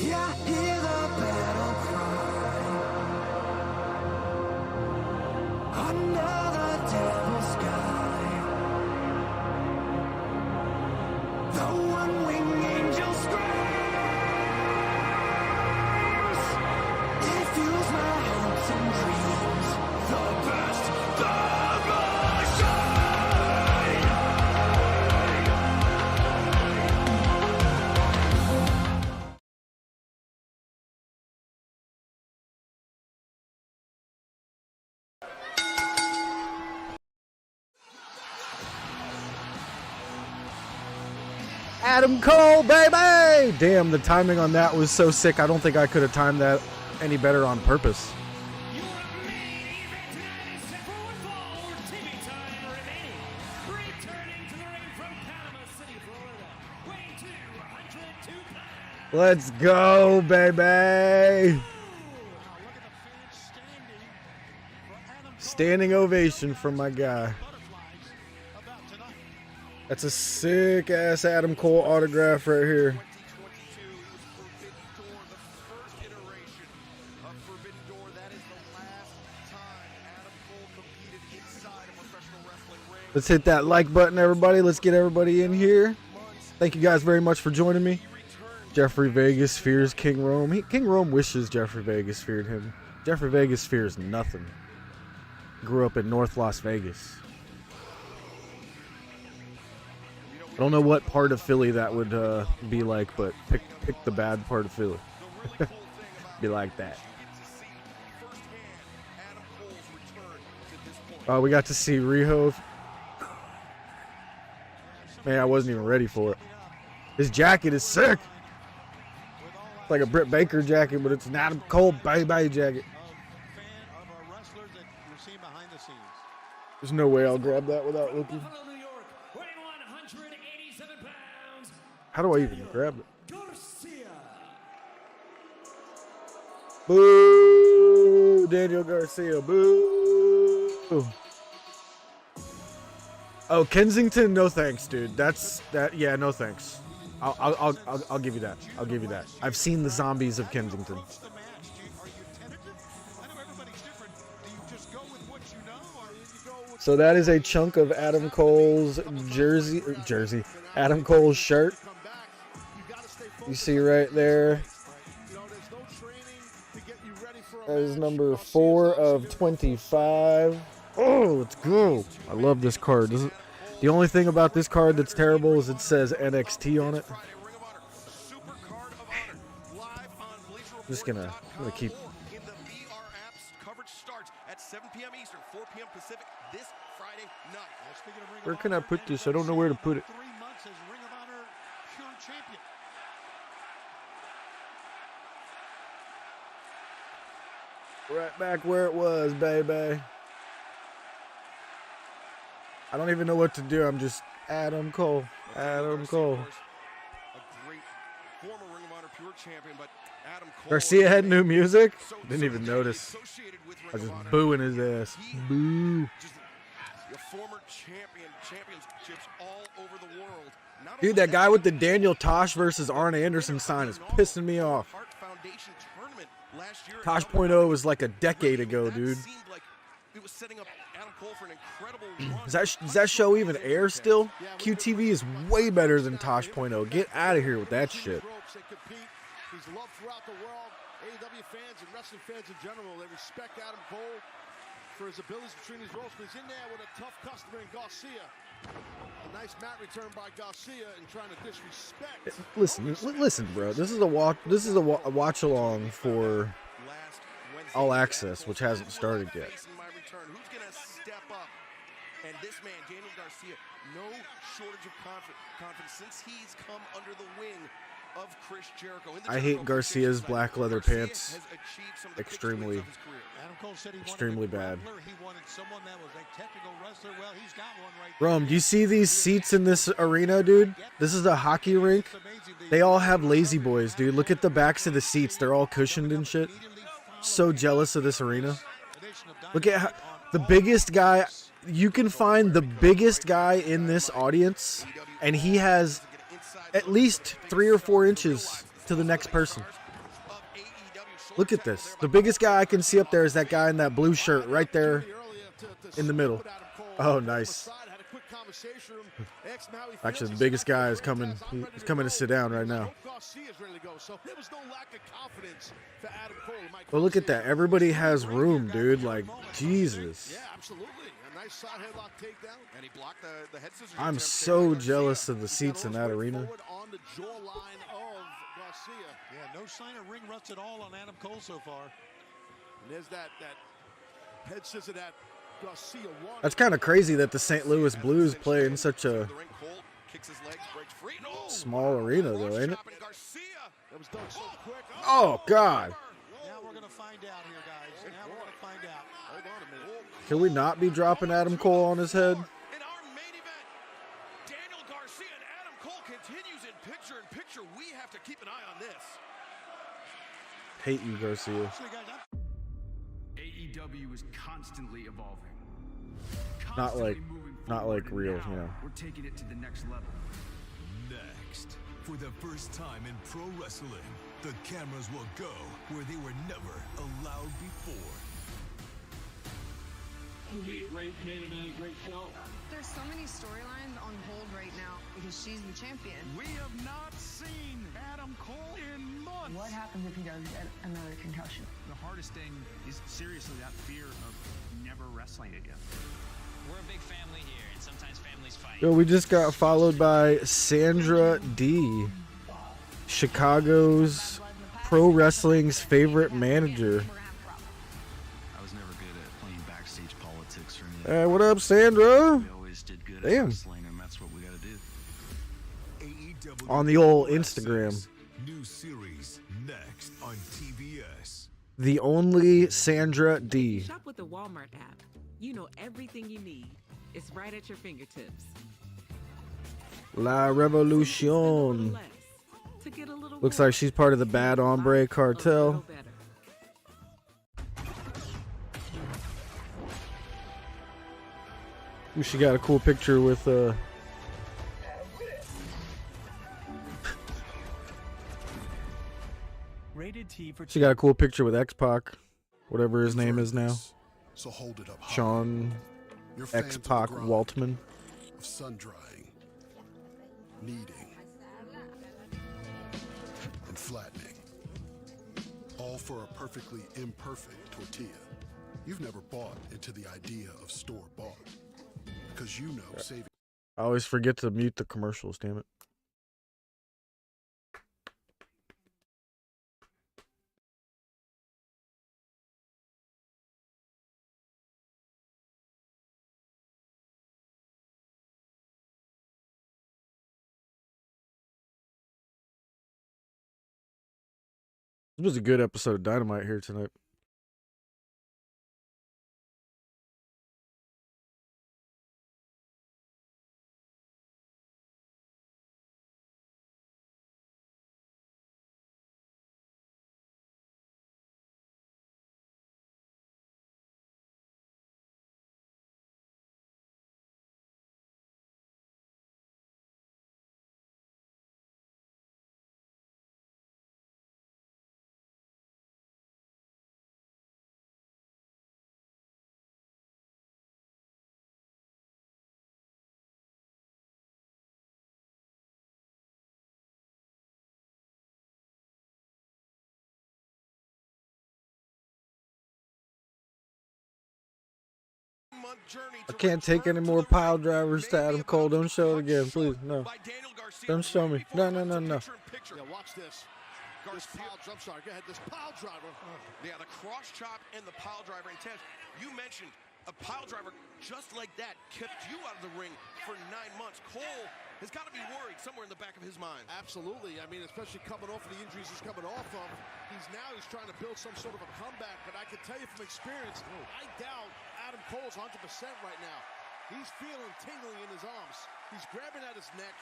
I hear the battle cry under the devil's sky. The one-winged angel screams. It fuels my hopes and dreams. The best of us shine. Adam Cole, baby! Damn, the timing on that was so sick. I don't think I could have timed that any better on purpose. Your main event tonight is set for one fall or TV time remaining. Returning to the ring from Panama City, Florida, weighing 202 pounds. Let's go, baby! Standing ovation from my guy. That's a sick-ass Adam Cole autograph right here. Let's hit that like button, everybody. Let's get everybody in here. Thank you guys very much for joining me. Jeffrey Vegas fears King Rome. King Rome wishes Jeffrey Vegas feared him. Jeffrey Vegas fears nothing. Grew up in North Las Vegas. I don't know what part of Philly that would be like, but pick the bad part of Philly. Be like that. We got to see Riho. Man, I wasn't even ready for it. His jacket is sick. It's like a Britt Baker jacket, but it's an Adam Cole bye-bye jacket. There's no way I'll grab that without looking. How do I even grab it? Boo! Daniel Garcia, boo! Oh, Kensington, no thanks, dude. Yeah, no thanks. I'll give you that. I'll give you that. I've seen the zombies of Kensington. So that is a chunk of Adam Cole's jersey. Adam Cole's shirt. You see right there. That is number 4 of 25. Oh, let's go. I love this card. The only thing about this card that's terrible is it says NXT on it. I'm just gonna keep. Where can I put this? I don't know where to put it. Right back where it was, baby. I don't even know what to do. I'm just Adam Cole. Adam Cole. Garcia had new music? Didn't even notice. I was just booing his ass. Boo. former championships all over the world. Not Dude, only that guy with the Daniel Tosh versus Arn Anderson sign is pissing me off. Hart Foundation tournament last year. Tosh.0 was like a decade ago, dude. That seemed like it was setting up Adam Cole for an incredible run. Does that show even air still? QTV is way better than Tosh.0. Get out of here with that shit. He's loved throughout the world. AEW fans and wrestling fans in general, they respect Adam Cole for his abilities between these roles. But he's in there with a tough customer in Garcia. A nice mat return by Garcia and trying to disrespect. Listen, bro. This is a watch along for All Access, which hasn't started yet. Who's gonna step up? And this man, Daniel Garcia, no shortage of confidence since he's come under the wing of Chris Jericho. I hate Garcia's black leather pants. Extremely bad. Rome, do you see these seats in this arena, dude? This is a hockey rink. They all have lazy boys, dude. Look at the backs of the seats. They're all cushioned and shit. So jealous of this arena. Look at how, the biggest guy. You can find the biggest guy in this audience, and he has at least 3 or 4 inches to the next person. Look at this. The biggest guy I can see up there is that guy in that blue shirt right there in the middle. Oh, nice. Actually, the biggest guy is coming. He's coming to sit down right now. Well, look at that. Everybody has room, dude. Like, Jesus. I'm so jealous of the seats in that arena. Yeah, no sign of ring rust at all on Adam Cole so far. And there's that head scissor that Garcia won. That's kind of crazy that the St. Louis Blues play in such a small arena, though, ain't it? Oh, God. Now we're going to find out here, guys. Now we're going to find out. Hold on a minute. Can we not be dropping Adam Cole on his head? In our main event, Daniel Garcia and Adam Cole continues in picture-in-picture. We have to keep an eye on this. Hate you, Garcia. AEW is constantly evolving. Not like forward, and real, now you know. We're taking it to the next level. Next, for the first time in pro wrestling, the cameras will go where they were never allowed before. Great main event, great show. There's so many storylines on hold right now because she's the champion. We have not seen Adam Cole in months. What happens if he does get another concussion? The hardest thing is seriously that fear of never wrestling again. We're a big family here, and sometimes families fight. Yo, we just got followed by Sandra D, Chicago's pro wrestling's favorite manager. I was never good at playing backstage politics or anything. Hey, what up, Sandra? We always did good Damn. at wrestling, and that's what we gotta do. AEW On the old All Access. Instagram. New series next on TBS. The only Sandra D. Shop with the Walmart app. You know everything you need. It's right at your fingertips. La Revolution. Looks like she's part of the Bad Hombre cartel. Ooh, she got a cool picture with she got a cool picture with X-Pac, whatever his name is now. So hold it up high. Sean Your fans X-Pac of the grind, Waltman. of sun drying, kneading, and flattening. All for a perfectly imperfect tortilla. You've never bought into the idea of store-bought. Because you know saving... I always forget to mute the commercials, damn it. This was a good episode of Dynamite here tonight. 9-month journey. I can't take any more pile drivers to Adam Cole. Don't show it again, please. No. Don't show me. No. Yeah, watch this. This pile, I'm sorry, go ahead. This pile driver. Yeah, the cross chop and the pile driver. And Ted, you mentioned a pile driver just like that kept you out of the ring for 9 months. Cole has got to be worried somewhere in the back of his mind. Absolutely. I mean, especially coming off of the injuries he's coming off of. He's trying to build some sort of a comeback. But I can tell you from experience, I doubt Adam Cole's 100% right now. He's feeling tingling in his arms. He's grabbing at his neck.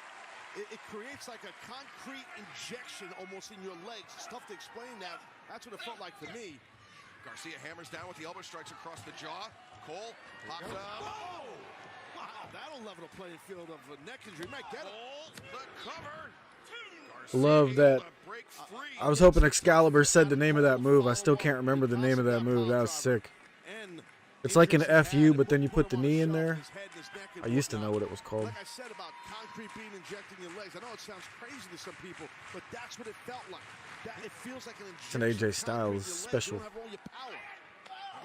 It creates like a concrete injection almost in your legs. It's tough to explain that. That's what it felt like to me. Garcia hammers down with the elbow strikes across the jaw. Cole pops up. Whoa! Wow, that'll level the playing field of a neck injury. Might get it. The cover. Love that. I was hoping Excalibur said the name of that move. I still can't remember the name of that move. That was sick. It's like an FU, but then you put the knee in there. I used to know what it was called. Like I said about concrete being injected in your legs. I know it sounds crazy to some people, but that's what it felt like. It feels like an injection. It's an AJ Styles special.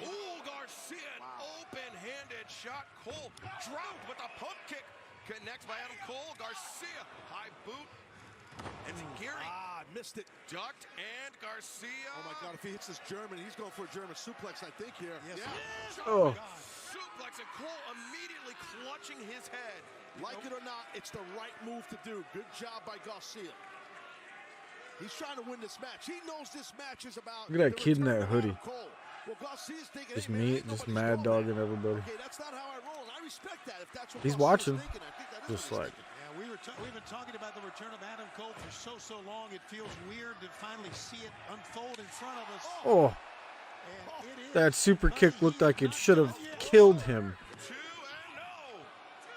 Oh, Garcia, open-handed shot. Cole dropped with a pump kick. Connects by Adam Cole. Garcia, high boot. And Gary missed it. Ducked and Garcia. Oh my God! If he hits this German, he's going for a German suplex, I think here. Yes. Yeah. Oh. Suplex and Cole immediately clutching his head. Like it or not, it's the right move to do. Good job by Garcia. He's trying to win this match. He knows this match is about. Look at that kid in that hoodie. Well, Garcia's thinking, Just me, just mad dogging everybody. Okay, that's not how I roll, and I respect that. If that's what He's Garcia's watching. thinking, I think that is Just what like. he's thinking. We've been talking about the return of Adam Cole for so long. It feels weird to finally see it unfold in front of us. Oh, that super kick looked like it should have killed him. 2-0.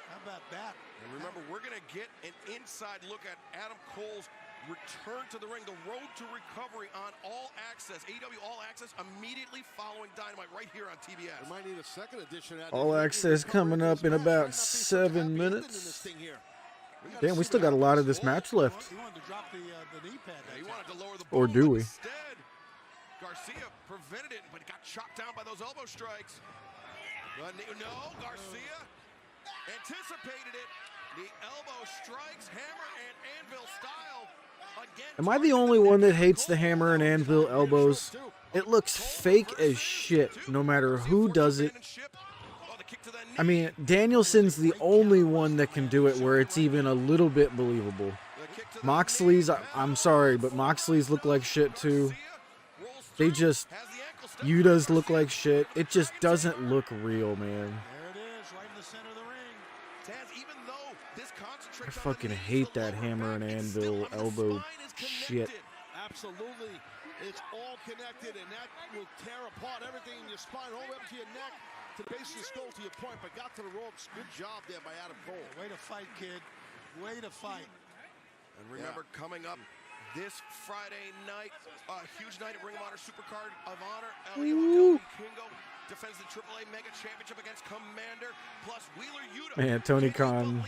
How about that? And remember, we're going to get an inside look at Adam Cole's return to the ring, the road to recovery on All Access, AEW All Access, immediately following Dynamite right here on TBS. We might need a second edition. All Access coming up in about 7 minutes. Damn, we still got a lot of this match left. He wanted to drop the knee pad. He wanted to lower the Or do we? Instead, Garcia prevented it, but got chopped down by those elbow strikes. No, Garcia anticipated it. The elbow strikes, hammer and anvil style. Again, Am I the only one that hates the hammer and anvil elbows? It looks fake as shit, no matter who does it. I mean, Danielson's the only one that can do it where it's even a little bit believable. Moxley's, I'm sorry, but Moxley's look like shit too. They just, Yutas look like shit. It just doesn't look real, man. There it is, right in the center of the ring. I fucking hate that hammer and anvil elbow shit. Absolutely. It's all connected, and that will tear apart everything in your spine, all the way up to your neck, to the base of your skull, to your point, but got to the ropes. Good job there by Adam Cole. Way to fight, kid. Way to fight. And remember, coming up this Friday night, a huge night at Ring of Honor Supercard of Honor. AEW Kingo defends the AAA Mega Championship against Commander, plus Wheeler Yuta. Man, Tony Khan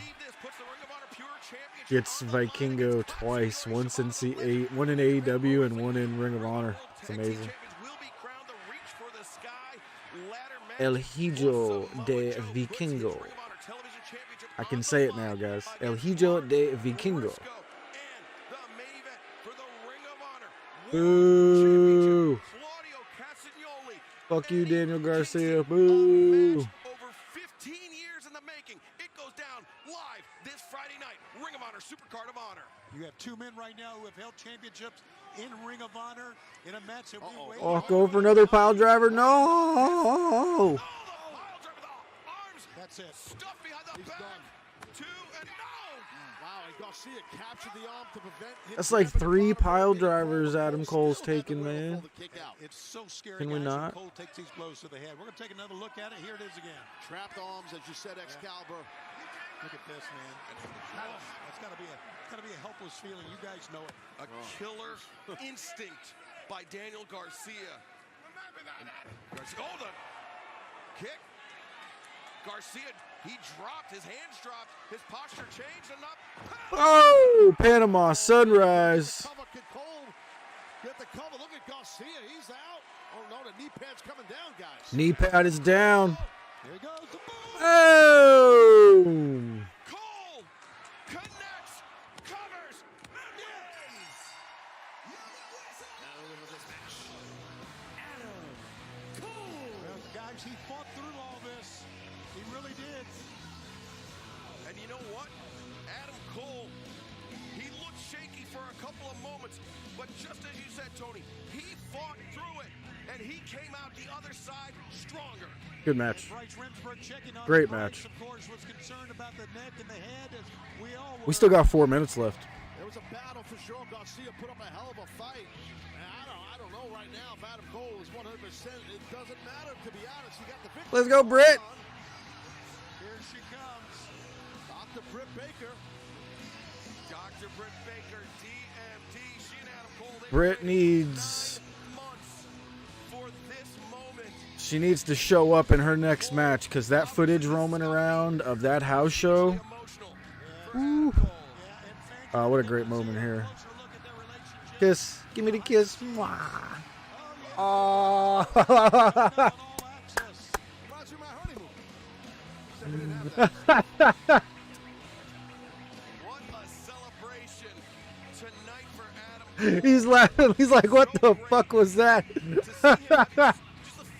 gets Vikingo twice, once in one in AEW and one in Ring of Honor. It's amazing. El Hijo de Vikingo. I can say it now, guys. El Hijo de Vikingo. Boo! Fuck you, Daniel Garcia. Boo! Over 15 years in the making. It goes down live this Friday night. Ring of Honor Supercard of Honor. You have two men right now who have held championships in Ring of Honor in a match that we waited. Oh, go for another pile driver. No! That's it. Stuff behind the back. 2 and no. Wow, and Garcia captured the arm to prevent him. That's like 3 pile drivers Adam Cole's taking, man. It's so scary. Can we not? Cole takes these blows to the head. We're going to take another look at it. Here it is again. Trapped arms, as you said, Excalibur. Look at this, man. That's got to be a helpless feeling. You guys know it. A killer instinct by Daniel Garcia. Oh, the kick. Garcia, he dropped. His hands dropped. His posture changed enough. Oh, Panama Sunrise. Get the cover. Look at Garcia. He's out. Oh, no, the knee pad's coming down, guys. Knee pad is down. Here he goes. The boom. Oh! Cole connects, covers, wins. Well, guys, he fought through all this. He really did. And you know what? Adam Cole, he looked shaky for a couple of moments, but just as you said, Tony, he fought through it, and he came out the other side stronger. Good match. Bryce Remsburg checking on Great Bryce, match. Of course, was concerned about the neck and the head, as we all were. We still got 4 minutes left. There was a battle for sure. Garcia put up a hell of a fight. And I don't know right now if Adam Cole is 100%. It doesn't matter, to be honest. He got the victory. Let's go, Britt. Here she comes. Dr. Britt Baker. Dr. Britt Baker, DMD, she and Adam Cole. Britt needs... 9 months for this moment. She needs to show up in her next match, because that footage roaming around of that house show. Woo. Oh, what a great moment here. Kiss. Give me the kiss. Mwah. Oh. What a celebration tonight for Adam. He's laughing. He's like, what the fuck was that? To see him, just the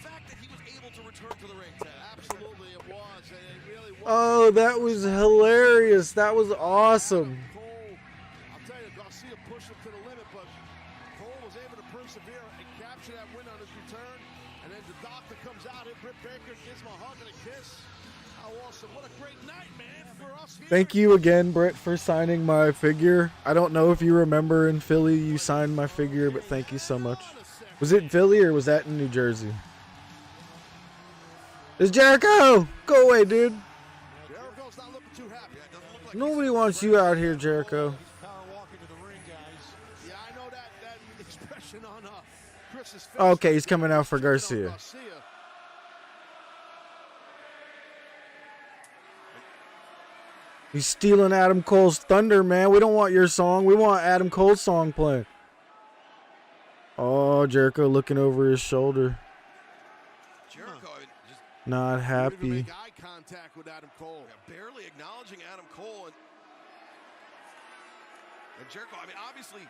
fact that he was able to return to the ring, Ted. Absolutely, it was. And it really was. Oh, that was hilarious. That was awesome. Cole, I'll tell you, Garcia pushed him to the limit, but Cole was able to persevere and capture that win on his return. And then the doctor comes out here, Britt Baker gives him a hug and a kiss. How awesome. What a great night, man, for us here. Thank you again, Britt, for signing my figure. I don't know if you remember in Philly you signed my figure, but thank you so much. Was it in Philly or was that in New Jersey? It's Jericho! Go away, dude. Jericho's not looking too happy. Nobody wants you out here, Jericho. Power walking to the ring, guys. Yeah, I know that expression on Chris's face. Okay, he's coming out for Garcia. He's stealing Adam Cole's thunder, man. We don't want your song. We want Adam Cole's song playing. Oh, Jericho looking over his shoulder. Jericho just Not happy. Make eye contact with Adam Cole. barely acknowledging Adam Cole. And Jericho, I mean, obviously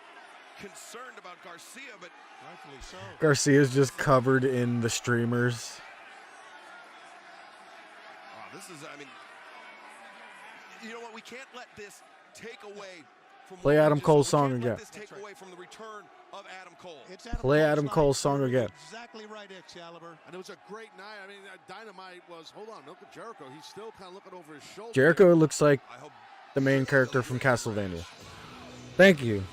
concerned about Garcia, but rightfully so. Garcia's just covered in the streamers. This is, I mean, you know what? We can't let this take away from. Play Adam Cole's song again. Let this take away from the return of Adam Cole. Play Adam Cole's song again. Exactly right, Excalibur. And it was a great night. I mean, Dynamite was. Hold on, look at Jericho. He's still kind of looking over his shoulder. Jericho looks like the main character from Castlevania. Thank you.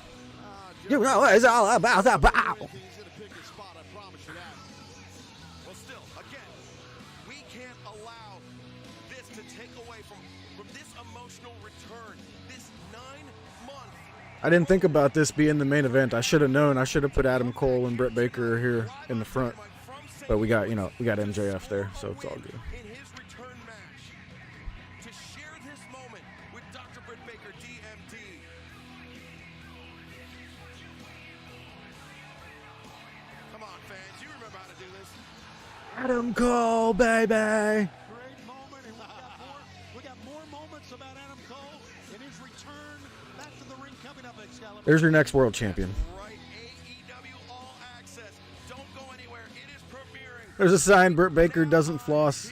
You know it's all about that bow. He's gonna pick his spot. I promise you that. Well, still, again, we can't allow this to take away from this emotional return. This 9-month. I didn't think about this being the main event. I should have known. I should have put Adam Cole and Britt Baker here in the front. But we got MJF there, so it's all good. In his return match, to share this moment with Dr. Britt Baker, DMD. Come on, fans, you remember how to do this. Adam Cole, baby. Great moment, and we got more moments about Adam Cole in his return back to the ring coming up, Excalibur. There's your next world champion. Right, AEW All Access. Don't go anywhere. It is premiering. There's a sign Britt Baker doesn't floss.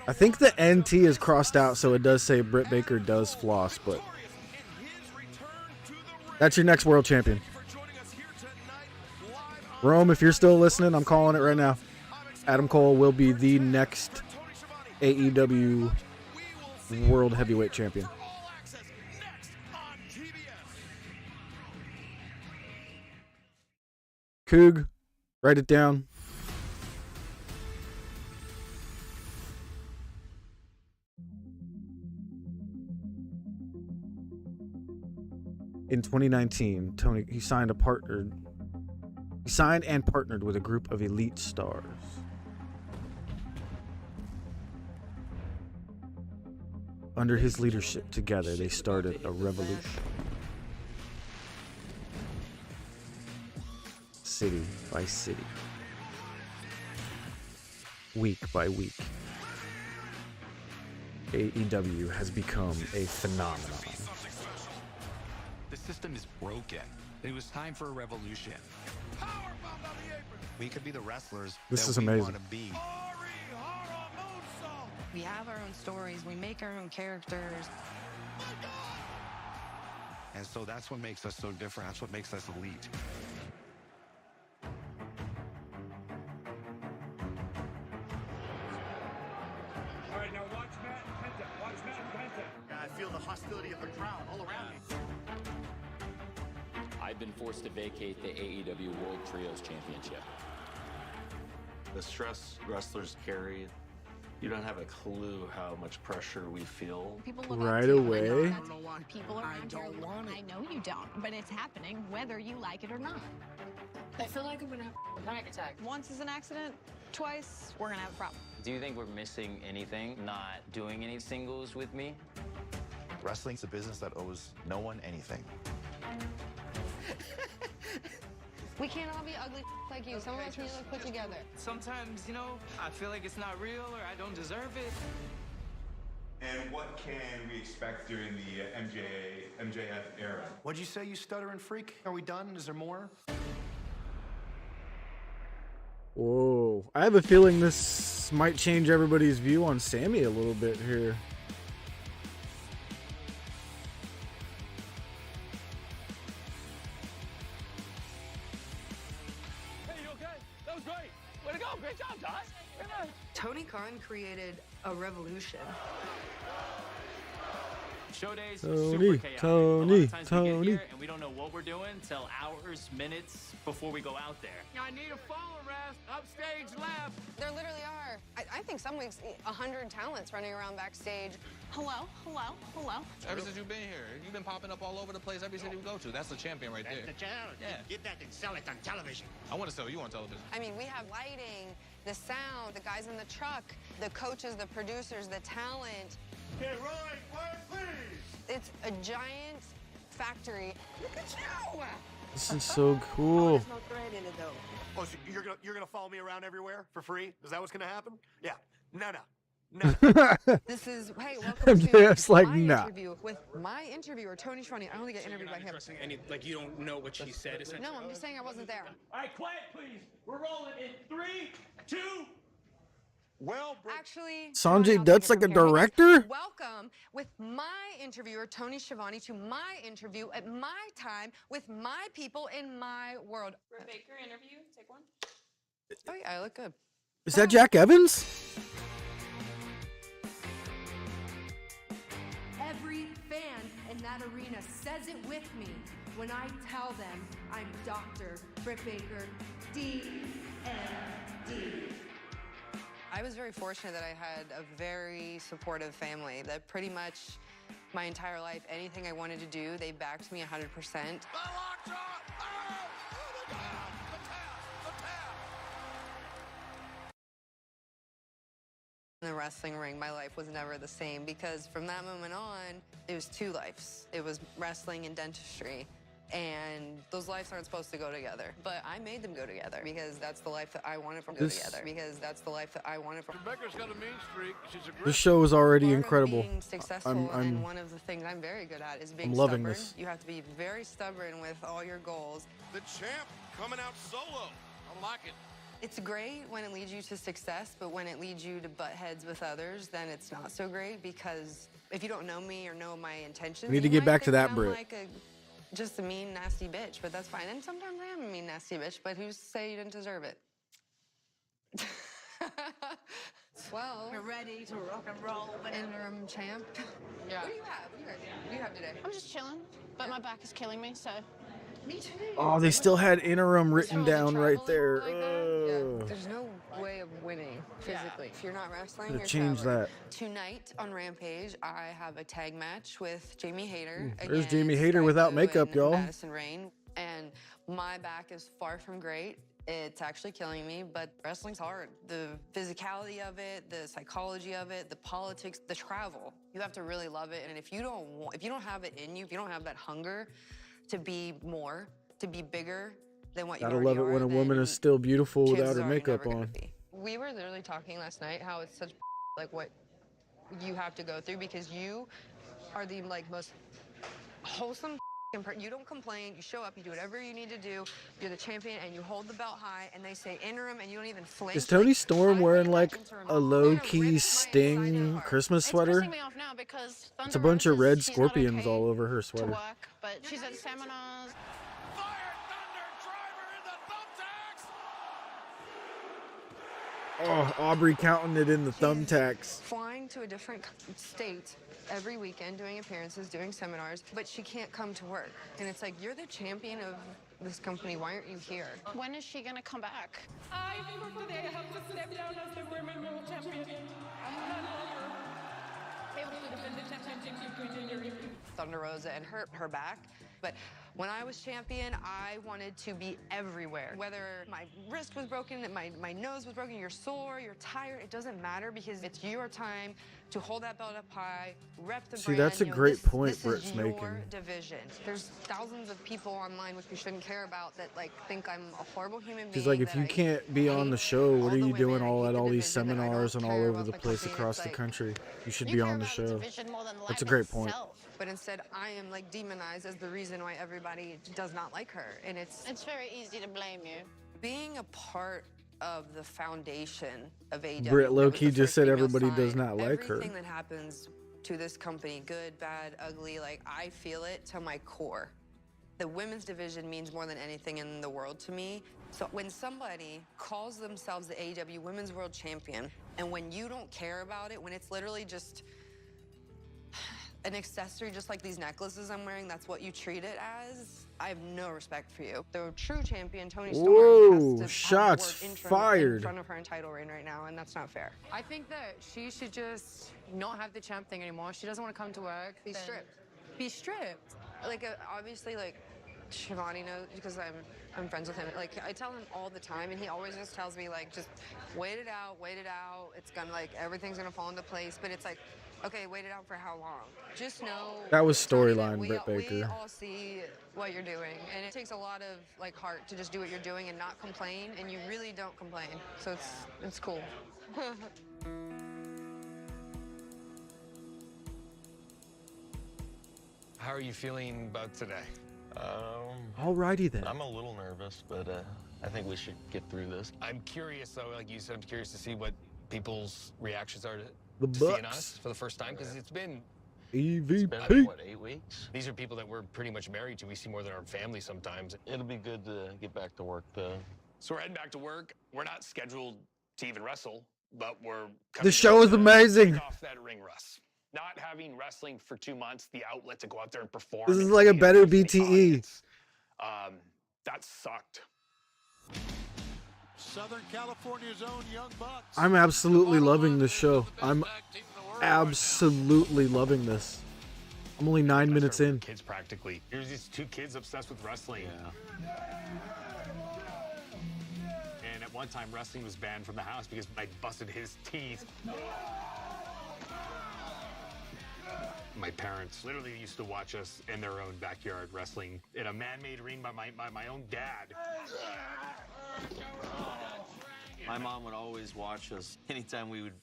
I think the NT is crossed out, so it does say Britt Baker does floss, but that's your next world champion. Rome, if you're still listening, I'm calling it right now. Adam Cole will be the next AEW World Heavyweight Champion. Coog, write it down. In 2019, Tony he signed and partnered with a group of elite stars. Under his leadership, together they started a revolution. City by city. week by week, AEW has become a phenomenon. The system is broken. It was time for a revolution. We could be the wrestlers This that is we amazing. want to be. We have our own stories. We make our own characters. And so that's what makes us so different. That's what makes us elite. All right, now watch Matt Penta. Watch Matt Penta. I feel the hostility of the crowd all around me. I've been forced to vacate the AEW World Trios Championship. The stress wrestlers carry, you don't have a clue how much pressure we feel. People look Right up to you. away. I don't know why. People around here. I know you don't, but it's happening whether you like it or not. I feel like I'm gonna have a panic attack. Once is an accident, twice, we're gonna have a problem. Do you think we're missing anything, not doing any singles with me? Wrestling's a business that owes no one anything. We can't all be ugly like you. Some of us need to look put together. Sometimes, you know, I feel like it's not real or I don't deserve it. And what can we expect during the MJF era? What'd you say, you stuttering freak? Are we done? Is there more? Whoa. I have a feeling this might change everybody's view on Sammy a little bit here. Hey, you okay? That was great. Way to go. Great job, guys. Very nice. Tony Khan created a revolution. Show days, Tony, super chaotic. A lot Tony, of times we get Tony. here and we don't know what we're doing till hours, minutes before we go out there. I need a phone rest. Upstage left. There literally are. I think some weeks 100 talents running around backstage. Hello, hello, hello. Ever since you've been here, you've been popping up all over the place, every city we go to. That's the champion right there. The channel. Yeah. Get that and sell it on television. I want to sell you on television. I mean, we have lighting, the sound, the guys in the truck, the coaches, the producers, the talent. Get right, quiet, please. It's a giant factory. Look at you. This is so cool. There's no thread in it, though. Oh, so you're gonna follow me around everywhere for free? Is that what's gonna happen? Yeah. No. This is, hey, welcome to MJF's like, my nah. interview with my interviewer, Tony Schiavone. I only get interviewed by him. Like you don't know what she said. No, I'm just saying I wasn't there. All right, quiet, please. We're rolling in 3, 2. Well, Actually, Sanjay Dutt's like a director? welcome with my interviewer, Tony Schiavone, to my interview at my time with my people in my world. Britt Baker interview, take one. Oh, yeah, I look good. Is that Jack Evans? Every fan in that arena says it with me when I tell them I'm Dr. Britt Baker, D-M-D. I was very fortunate that I had a very supportive family that pretty much my entire life, anything I wanted to do, they backed me 100%. The lockjaw! Oh my God! The tap! In the wrestling ring, my life was never the same because from that moment on, it was two lives. It was wrestling and dentistry. And those lives aren't supposed to go together. But I made them go together because that's the life that I wanted from together. Because that's the life that I wanted from. Rebecca's got a mean streak. She's a This show is already Part of incredible. being successful, and one of the things I'm very good at is being I'm loving stubborn. this. You have to be very stubborn with all your goals. The champ coming out solo. I like it. It's great when it leads you to success, but when it leads you to butt heads with others, then it's not so great because if you don't know me or know my intentions, We need to you get might back to think that, I'm Britt. like just a mean, nasty bitch, but that's fine. And sometimes I am a mean, nasty bitch, but who's to say you didn't deserve it? Well, We're ready to rock and roll. interim champ. Yeah. What do you have? What do you have today? I'm just chilling, but my back is killing me, so. Me too. Oh, they still had interim written down right there. Yeah, there's no way of winning physically. If you're not wrestling, Gotta you're change traveling. that. Tonight on Rampage, I have a tag match with Jamie Hayter. There's Jamie against Hayter without Skyblue makeup, and y'all. Madison Rain. And my back is far from great. It's actually killing me, but wrestling's hard. The physicality of it, the psychology of it, the politics, the travel. You have to really love it. And if you don't have it in you, if you don't have that hunger to be more, to be bigger than what Gotta you love already it when are, a woman then is still beautiful without chances her are you're makeup never gonna on. be. We were literally talking last night how it's such like what you have to go through because you are the like most wholesome. You don't complain. You show up. You do whatever you need to do. You're the champion, and you hold the belt high. And they say interim, and you don't even flinch. Is Tony Storm wearing like a low-key Sting Christmas sweater? Me off now because It's a bunch of red scorpions all over her sweater. to work, but she's at seminars. Oh, Aubrey counting it in the thumbtacks. Flying to a different state every weekend, doing appearances, doing seminars, but she can't come to work. And it's like, you're the champion of this company. Why aren't you here? When is she gonna come back? I think today I have to step down as the women world champion. I'm no longer able to defend the championship continually. Thunder Rosa and her back. But when I was champion, I wanted to be everywhere. Whether my wrist was broken, my nose was broken, you're sore, you're tired, it doesn't matter because it's your time to hold that belt up high, rep the brand. See, that's a great point Britt's making. This is your division. There's thousands of people online, which we shouldn't care about, that like think I'm a horrible human being. She's like, if you can't be on the show, what are you doing at all these seminars and all over the place across the country? You should be on the show. That's a great point. But instead, I am like demonized as the reason why everybody does not like her, and it's very easy to blame you. Being a part of the foundation of AEW. Britt low-key just said everybody does not like her. Everything that happens to this company, good, bad, ugly, like I feel it to my core. The women's division means more than anything in the world to me. So when somebody calls themselves the AEW Women's World Champion, and when you don't care about it, when it's literally just an accessory, just like these necklaces I'm wearing, that's what you treat it as, I have no respect for you. The true champion, Tony Storm, Whoa, has to shots have fired in front of her in title reign right now, and that's not fair. I think that she should just not have the champ thing anymore. She doesn't want to come to work. Be then stripped. Be stripped. Like, obviously, like, Shivani knows because I'm friends with him. Like, I tell him all the time, and he always just tells me, like, just wait it out. It's gonna, like, everything's gonna fall into place. But it's like, okay, wait it out for how long? Just know. That was storyline, Britt Baker. We all see what you're doing, and it takes a lot of, like, heart to just do what you're doing and not complain, and you really don't complain. So it's cool. How are you feeling about today? Alrighty then. I'm a little nervous, but I think we should get through this. I'm curious, though, like you said, I'm curious to see what people's reactions are to The seeing Bucks. us for the first time, because it's been, EVP. What, 8 weeks? these are people that we're pretty much married to. We see more than our family sometimes. It'll be good to get back to work, though. So we're heading back to work. We're not scheduled to even wrestle, but we're coming The show is amazing. Off that ring rust. Not having wrestling for 2 months, the outlet to go out there and perform. This is and like a see better the BTE. audience, that sucked. Southern California's own Young Bucks. I'm absolutely loving this show. I'm absolutely loving this. I'm only 9 minutes in. Kids practically. Here's these two kids obsessed with wrestling. And at one time, wrestling was banned from the house because I busted his teeth. My parents literally used to watch us in their own backyard wrestling in a man-made ring by my own dad. My mom would always watch us. Anytime we would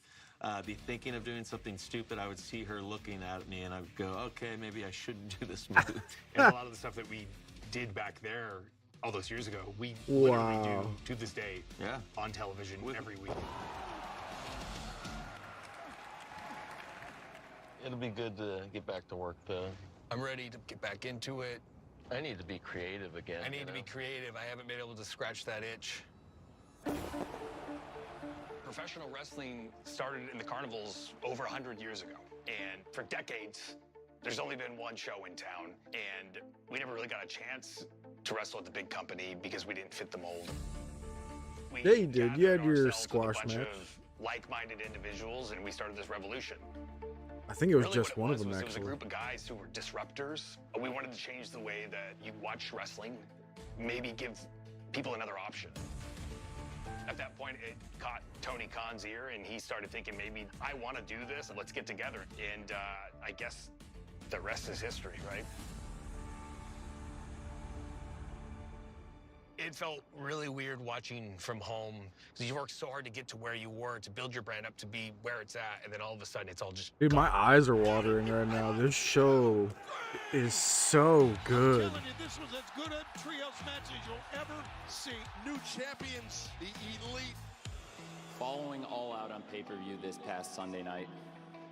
be thinking of doing something stupid, I would see her looking at me, and I would go, okay, maybe I shouldn't do this move. And a lot of the stuff that we did back there all those years ago, we literally do to this day on television every week. It'll be good to get back to work, though. I'm ready to get back into it. I need to be creative again. I need to be creative. I haven't been able to scratch that itch. Professional wrestling started in the carnivals over 100 years ago. And for decades, there's only been one show in town. And we never really got a chance to wrestle at the big company because we didn't fit the mold. Yeah, you did. You had your squash match. Of like-minded individuals, and we started this revolution. I think it was Really just what one of was them, was It was a actually. group of guys who were disruptors. We wanted to change the way that you watch wrestling, maybe give people another option. At that point, it caught Tony Khan's ear, and he started thinking, maybe I want to do this, and let's get together. And I guess the rest is history, right? It felt really weird watching from home because you worked so hard to get to where you were, to build your brand up, to be where it's at, and then all of a sudden it's all just Dude, my eyes are watering right now. This show is so good. This was as good a trios match as you'll ever see. New champions, the elite. Following All Out on pay-per-view this past Sunday night,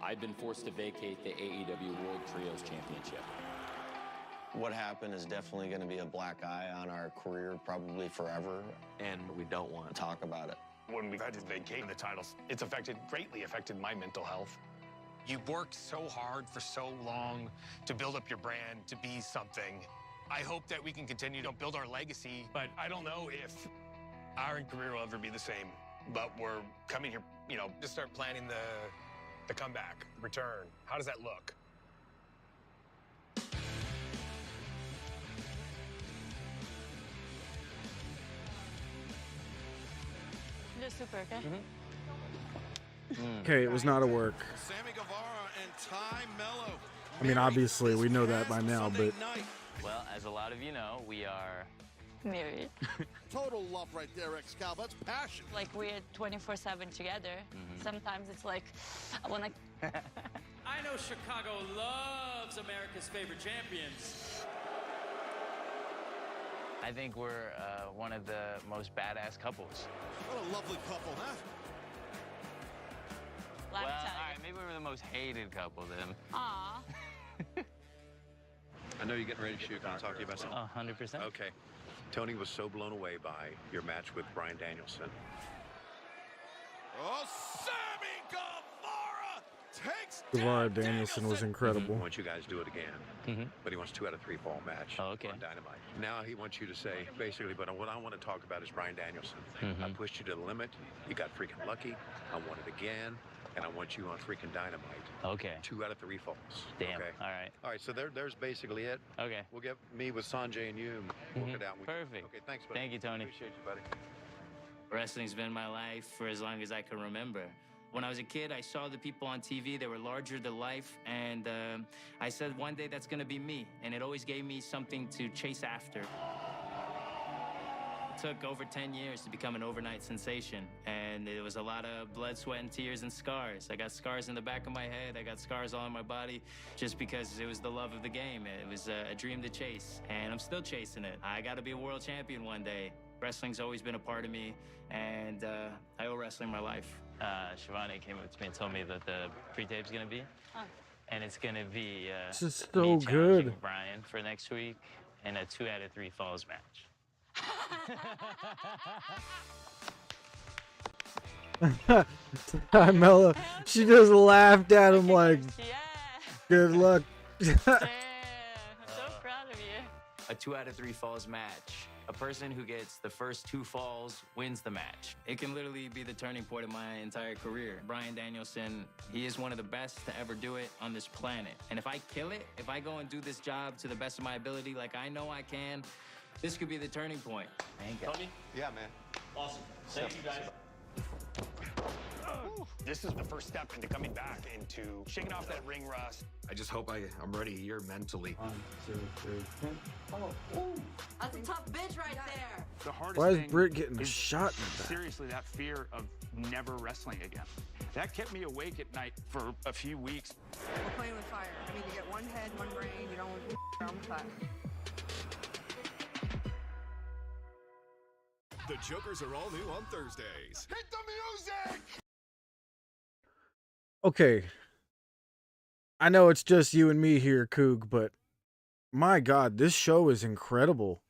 I've been forced to vacate the AEW World Trios Championship. What happened is definitely going to be a black eye on our career, probably forever, and we don't want to talk about it. When we've had to vacate the titles, it's greatly affected my mental health. You worked so hard for so long to build up your brand, to be something. I hope that we can continue to build our legacy, but I don't know if our career will ever be the same. But we're coming here, to start planning the comeback, return. How does that look? Just super, okay? Okay, it was not a work. Sammy Guevara and Ty Mello. I mean, obviously, we know that by now, but Well, as a lot of you know, we are Married. Total love right there, Excalibur. That's passion. Like we're 24/7 together. Sometimes it's like, I want to. I know Chicago loves America's favorite champions. I think we're one of the most badass couples. What a lovely couple, huh? Well, all right, maybe we're the most hated couple then. Aw. I know you're getting ready to shoot. Can I talk to you about something? 100%. Okay. Tony was so blown away by your match with Bryan Danielson. Oh, Sammy Guevara takes Guevara Danielson was incredible. He wants you guys to do it again, but he wants 2 out of 3 fall match on Dynamite. Now he wants you to say, basically, but what I want to talk about is Bryan Danielson. I pushed you to the limit. You got freaking lucky. I want it again. And I want you on freaking Dynamite. Okay. 2 out of 3 falls. Damn. Okay? All right. All right, so there's basically it. Okay. We'll get me with Sanjay and you and work it out. Perfect. Okay, thanks, buddy. Thank you, Tony. Appreciate you, buddy. Wrestling's been my life for as long as I can remember. When I was a kid, I saw the people on TV, they were larger than life, and I said one day that's gonna be me, and it always gave me something to chase after. It took over 10 years to become an overnight sensation, and it was a lot of blood, sweat, and tears and scars. I got scars in the back of my head, I got scars all on my body, just because it was the love of the game. It was a dream to chase, and I'm still chasing it. I gotta be a world champion one day. Wrestling's always been a part of me, and I owe wrestling my life. Shivani came up to me and told me that the pre-tape's gonna be, and it's gonna be this is so me challenging good. Brian for next week in a 2 out of 3 falls match. Mella, she just laughed at him like, good luck. I'm so proud of you. A 2 out of 3 falls match. A person who gets the first 2 falls wins the match. It can literally be the turning point of my entire career. Bryan Danielson, he is one of the best to ever do it on this planet. And if I kill it, if I go and do this job to the best of my ability like I know I can, this could be the turning point. Tony? Yeah, man. Awesome. Thank you, guys. This is the first step into coming back, into shaking off that ring rust. I just hope I'm ready here mentally. 1, 2, 3. That's a tough bitch right there. The hardest Why is thing Britt getting shot in the back? seriously that fear of never wrestling again. That kept me awake at night for a few weeks. We're playing with fire. I mean, you get one head, one brain. You don't around with that. The Jokers are all new on Thursdays. Hit the music! Okay. I know it's just you and me here, Coog, but my God, this show is incredible.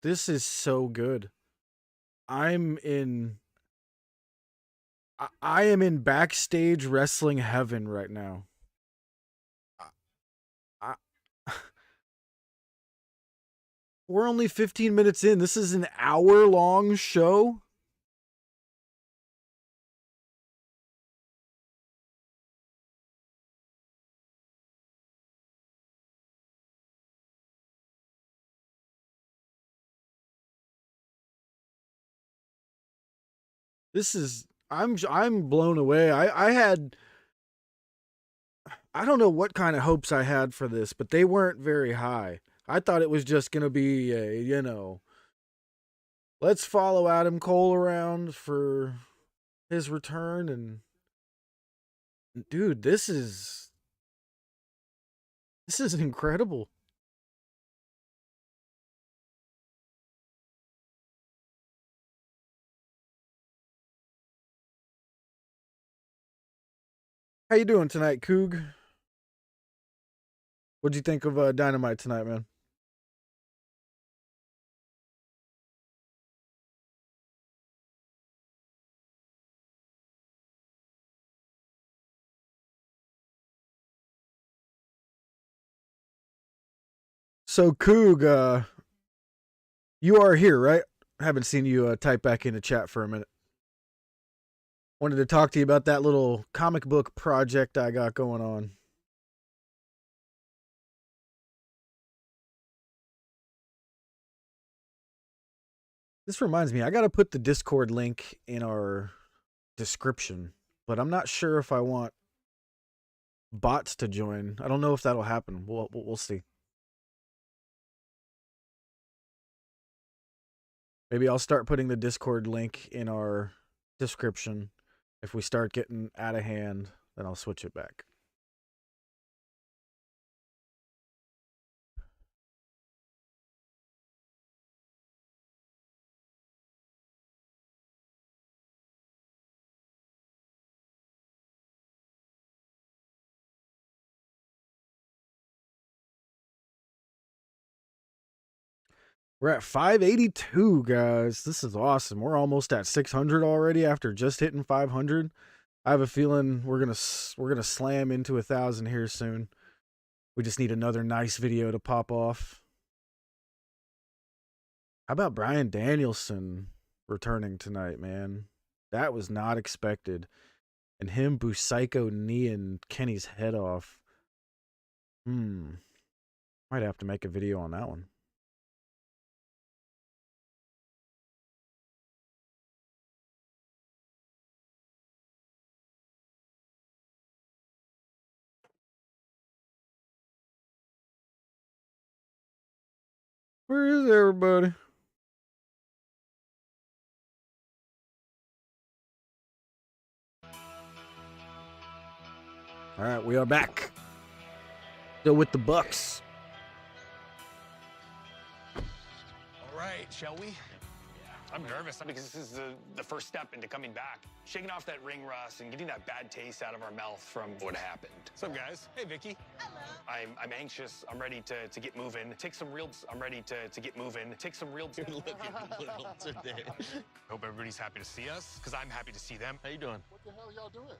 This is so good. I am in backstage wrestling heaven right now. We're only 15 minutes in. This is an hour-long show. This is I'm blown away. I don't know what kind of hopes I had for this, but they weren't very high. I thought it was just going to be a, let's follow Adam Cole around for his return. And dude, this is incredible. How you doing tonight, Coog? What'd you think of Dynamite tonight, man? So, Coog, you are here, right? I haven't seen you type back into chat for a minute. Wanted to talk to you about that little comic book project I got going on. This reminds me, I got to put the Discord link in our description, but I'm not sure if I want bots to join. I don't know if that'll happen. We'll see. Maybe I'll start putting the Discord link in our description. If we start getting out of hand, then I'll switch it back. We're at 582, guys. This is awesome. We're almost at 600 already after just hitting 500. I have a feeling we're gonna slam into 1,000 here soon. We just need another nice video to pop off. How about Bryan Danielson returning tonight, man? That was not expected. And him Busaiku kneeing Kenny's head off. Might have to make a video on that one. Where is everybody? All right, we are back. Still with the Bucks. All right, shall we? I'm nervous because this is the first step into coming back. Shaking off that ring rust and getting that bad taste out of our mouth from what happened. What's up, guys? Hey, Vicky. Hello. I'm anxious. I'm ready to get moving. Take some real. I'm ready to get moving. Take some real. You're looking little today. Hope everybody's happy to see us because I'm happy to see them. How you doing? What the hell y'all doing?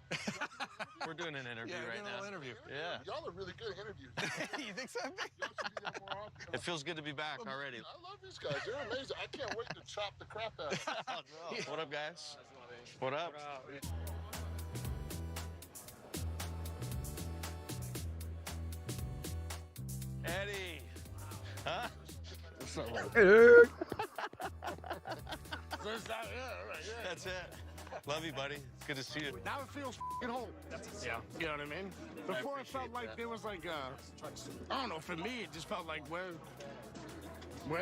We're doing an interview right now. Interview. Yeah. Y'all are really good interviews. You think so? Y'all should be there more often. It feels good to be back already. I love these guys. They're amazing. I can't wait to chop the crap out of them. Oh, no. What up, guys? What up? Eddie. Huh? Hey, dude. That's it. Love you, buddy. It's good to see you. Now it feels f***ing home. Yeah. You know what I mean? Before it felt like there was like, I don't know, for me, it just felt like where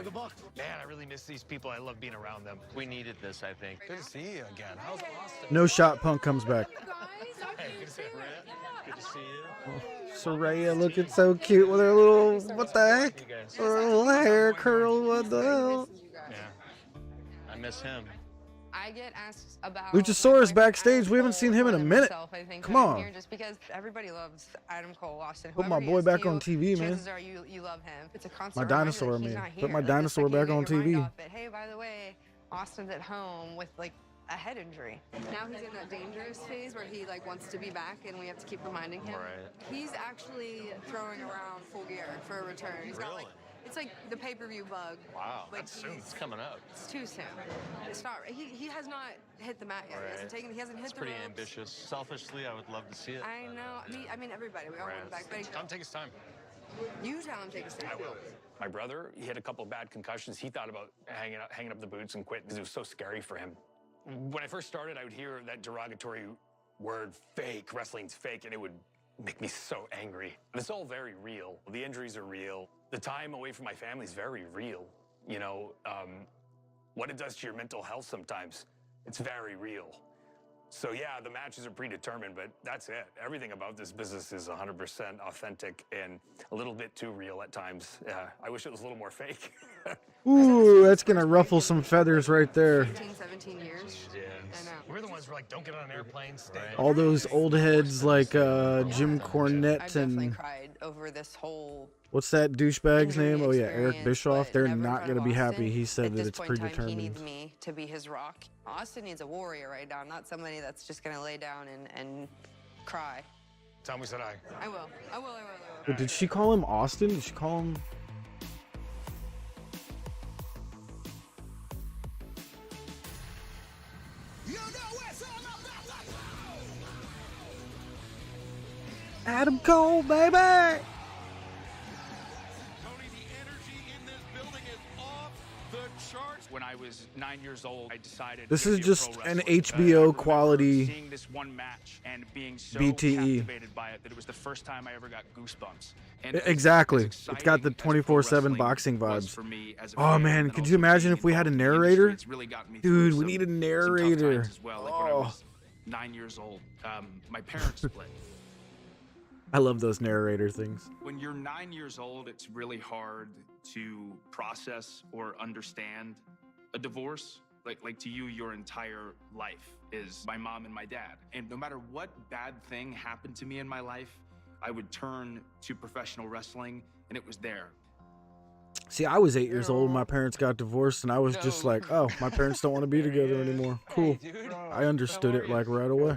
the Bucks. Man, I really miss these people. I love being around them. We needed this, I think. Good to see you again. How's Austin? No Shot Punk comes back. Hey, good to see you, Britt. Good to see you. Soraya looking so cute with her little, what the heck? Her little hair curl, what the hell? Yeah. I miss him. I get asked about Luchasaurus backstage. We haven't seen him in a minute. Come on. Just because everybody loves Adam Cole, Austin. Put my boy back on TV, man. Chances are you love him. It's a constant My reminder dinosaur, that he's man. not here. Put my Like, dinosaur it's like back you on get your mind TV. off it. Hey, by the way, Austin's at home with like a head injury. Now he's in that dangerous phase where he like wants to be back, and we have to keep reminding him. Right. He's actually throwing around full gear for a return. He's got like, it's like the pay-per-view bug. Wow, Like, that's soon. It's coming up. It's too soon. It's not. He has not hit the mat yet. He hasn't taken. He hasn't hit It's the pretty ropes. ambitious. Selfishly, I would love to see it. I know. I mean everybody. We all want him back. But Tom, take his time. you tell him to take a stand. I will. My brother, he had a couple of bad concussions. He thought about hanging up the boots and quit because it was so scary for him. When I first started, I would hear that derogatory word, fake, wrestling's fake, and it would make me so angry. But it's all very real. The injuries are real. The time away from my family is very real. You know, what it does to your mental health sometimes. It's very real. So yeah, the matches are predetermined, but that's it. Everything about this business is 100% authentic and a little bit too real at times. I wish it was a little more fake. Ooh, that's gonna ruffle some feathers right there. 15, 17 years. Yeah. I know. We're the ones who are like, don't get on an airplane, stay. All those old heads like Jim Cornette I definitely and cried over this whole what's that douchebag's name? Oh yeah, Eric experience, Bischoff. but They're never in not front gonna of be Austin. happy. He said At that this it's point in time, predetermined. he needs me to be his rock. Austin needs a warrior right now, not somebody that's just gonna lay down and cry. Tommy said I. I will. But did she call him Austin? Did she call him? Adam Cole, baby! When I was 9 years old, I decided This to is be a just pro an wrestler. I HBO remember quality seeing this one match and being so BTE. captivated by it that it was the first time I ever got goosebumps. And Exactly. as It's got the exciting as pro 24/7 wrestling boxing was vibes. for me as a Oh fan, man, and could also you imagine being if we had a involved in the industry, narrator? it's really got me Dude, through we need a some tough narrator. times as well. Like when I was 9 years old, my parents split. I love those narrator things. When you're 9 years old, it's really hard to process or understand a divorce. Like to you, your entire life is my mom and my dad. And no matter what bad thing happened to me in my life, I would turn to professional wrestling and it was there. See, I was 8 years old when my parents got divorced, and I was just like, oh, my parents don't want to be together anymore. Cool. I understood it like right away.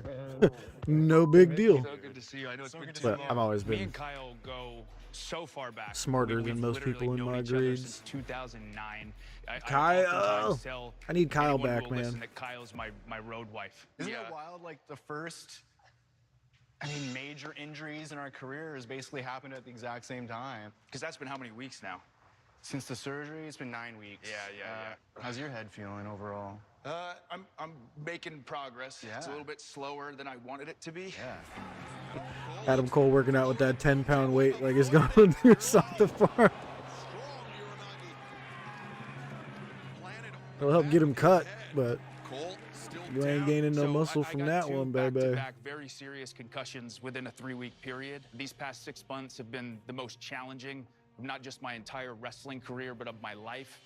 No big deal. So good to see you. I know it's been too But long. I've always Me been and Kyle go so far back. smarter We've than most literally people in known my each other grades. since 2009. I Kyle! oftentimes tell I need Kyle anyone who back, will listen man. that Kyle's my road wife. Isn't it wild? Like the first, major injuries in our career has basically happened at the exact same time. Because that's been how many weeks now? Since the surgery, it's been 9 weeks. Yeah. How's your head feeling overall? I'm making progress. It's a little bit slower than I wanted it to be. Yeah. Adam Cole working out with that 10-pound weight like he's going through something far. It'll help get him cut, but you ain't gaining no muscle from that one, baby. Back-to-back very serious concussions within a 3-week period. These past 6 months have been the most challenging, of not just my entire wrestling career, but of my life.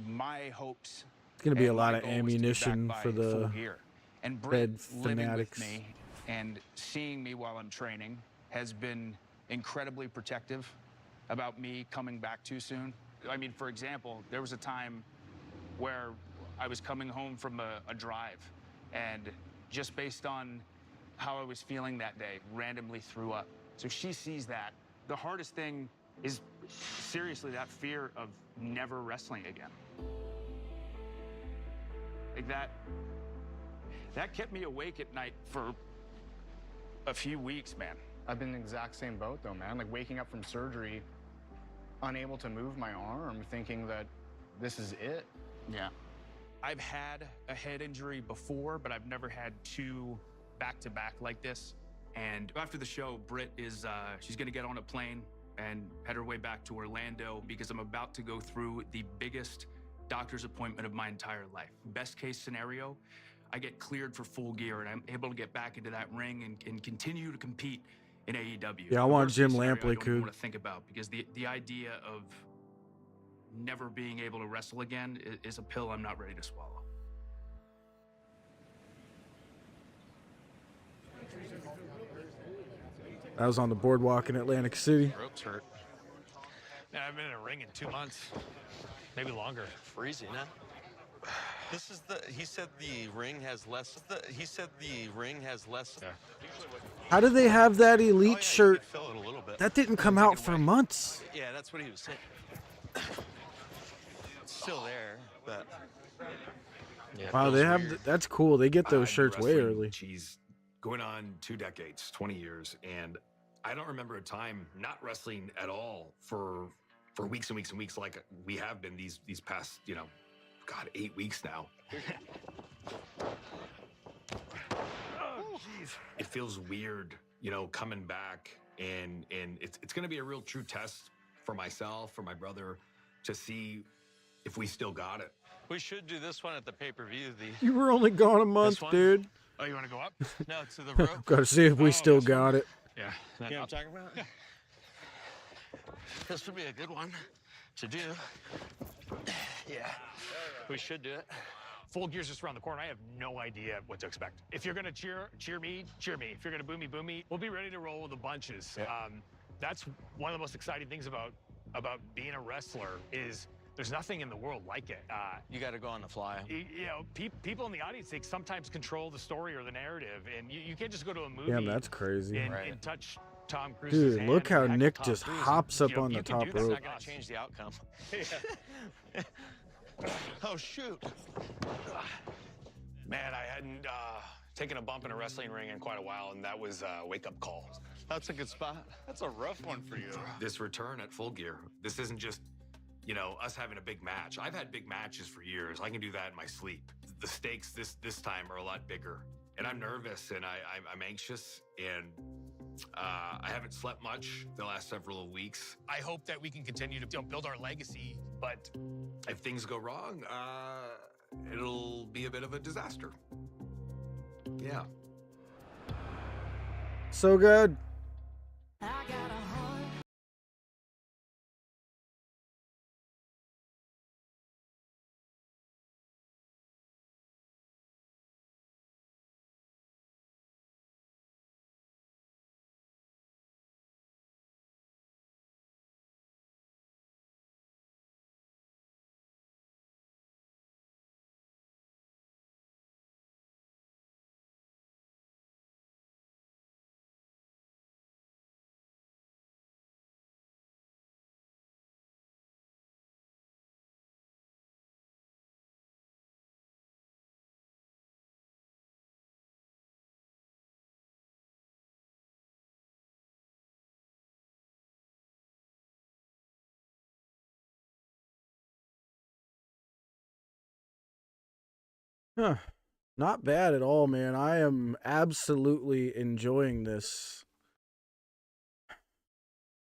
My hopes. It's gonna be a and lot my of goal is to be ammunition back for by the full gear. And Red Britt living fanatics. with me and seeing me while I'm training has been incredibly protective about me coming back too soon. I mean, for example, there was a time where I was coming home from a drive and just based on how I was feeling that day, randomly threw up. So she sees that. The hardest thing is seriously that fear of never wrestling again. Like that kept me awake at night for a few weeks, man. I've been in the exact same boat though, man. Like waking up from surgery, unable to move my arm, thinking that this is it. Yeah. I've had a head injury before, but I've never had two back-to-back like this. And after the show, Britt is, she's gonna get on a plane and head her way back to Orlando because I'm about to go through the biggest doctor's appointment of my entire life. Best case scenario, I get cleared for full gear and I'm able to get back into that ring and continue to compete in AEW. Yeah, I The want worst Jim case scenario, Lampley, I don't Coog. want to think about because the idea of never being able to wrestle again is a pill I'm not ready to swallow. I was on the boardwalk in Atlantic City. Ropes hurt. Yeah, I've been in a ring in 2 months, maybe longer. Freezing, huh? This is he said the ring has less. He said the ring has less. Yeah. How do they have that elite shirt? You can feel it a little bit. That didn't come out for months. Yeah, that's what he was saying. It's still there, but. Yeah, Wow, they have. That's cool. They get those shirts way early. Geez, going on 2 decades, 20 years, and I don't remember a time not wrestling at all for weeks and weeks and weeks like we have been these past, 8 weeks now. Oh, jeez. It feels weird, coming back, and it's going to be a real true test for myself, for my brother, to see if we still got it. We should do this one at the pay-per-view. You were only gone a month, dude. Oh, you want to go up? No, to the rope. Gotta see if we still got it. Yeah. You know what I'm talking about? This would be a good one to do. Yeah, we should do it. Full Gear's just around the corner. I have no idea what to expect. If you're gonna cheer me, cheer me. If you're gonna boo me. We'll be ready to roll with the bunches. Yeah. That's one of the most exciting things about being a wrestler is there's nothing in the world like it. You got to go on the fly. You know, people in the audience, they sometimes control the story or the narrative, and you can't just go to a movie. Damn, that's crazy. And touch Tom Cruise's Dude, hand. look how Heck, Nick Tom just Cruise, hops up you know, on the you can top do this. rope. It's not going to change the outcome. Oh, shoot. Man, I hadn't taken a bump in a wrestling ring in quite a while, and that was a wake-up call. That's a good spot. That's a rough one for you. This return at Full Gear, this isn't just, you know, us having a big match. I've had big matches for years. I can do that in my sleep. The stakes this time are a lot bigger. And I'm nervous, and I'm anxious, and I haven't slept much the last several weeks. I hope that we can continue to build our legacy, but if things go wrong, it'll be a bit of a disaster. Yeah. So good. Huh. Not bad at all, man. I am absolutely enjoying this.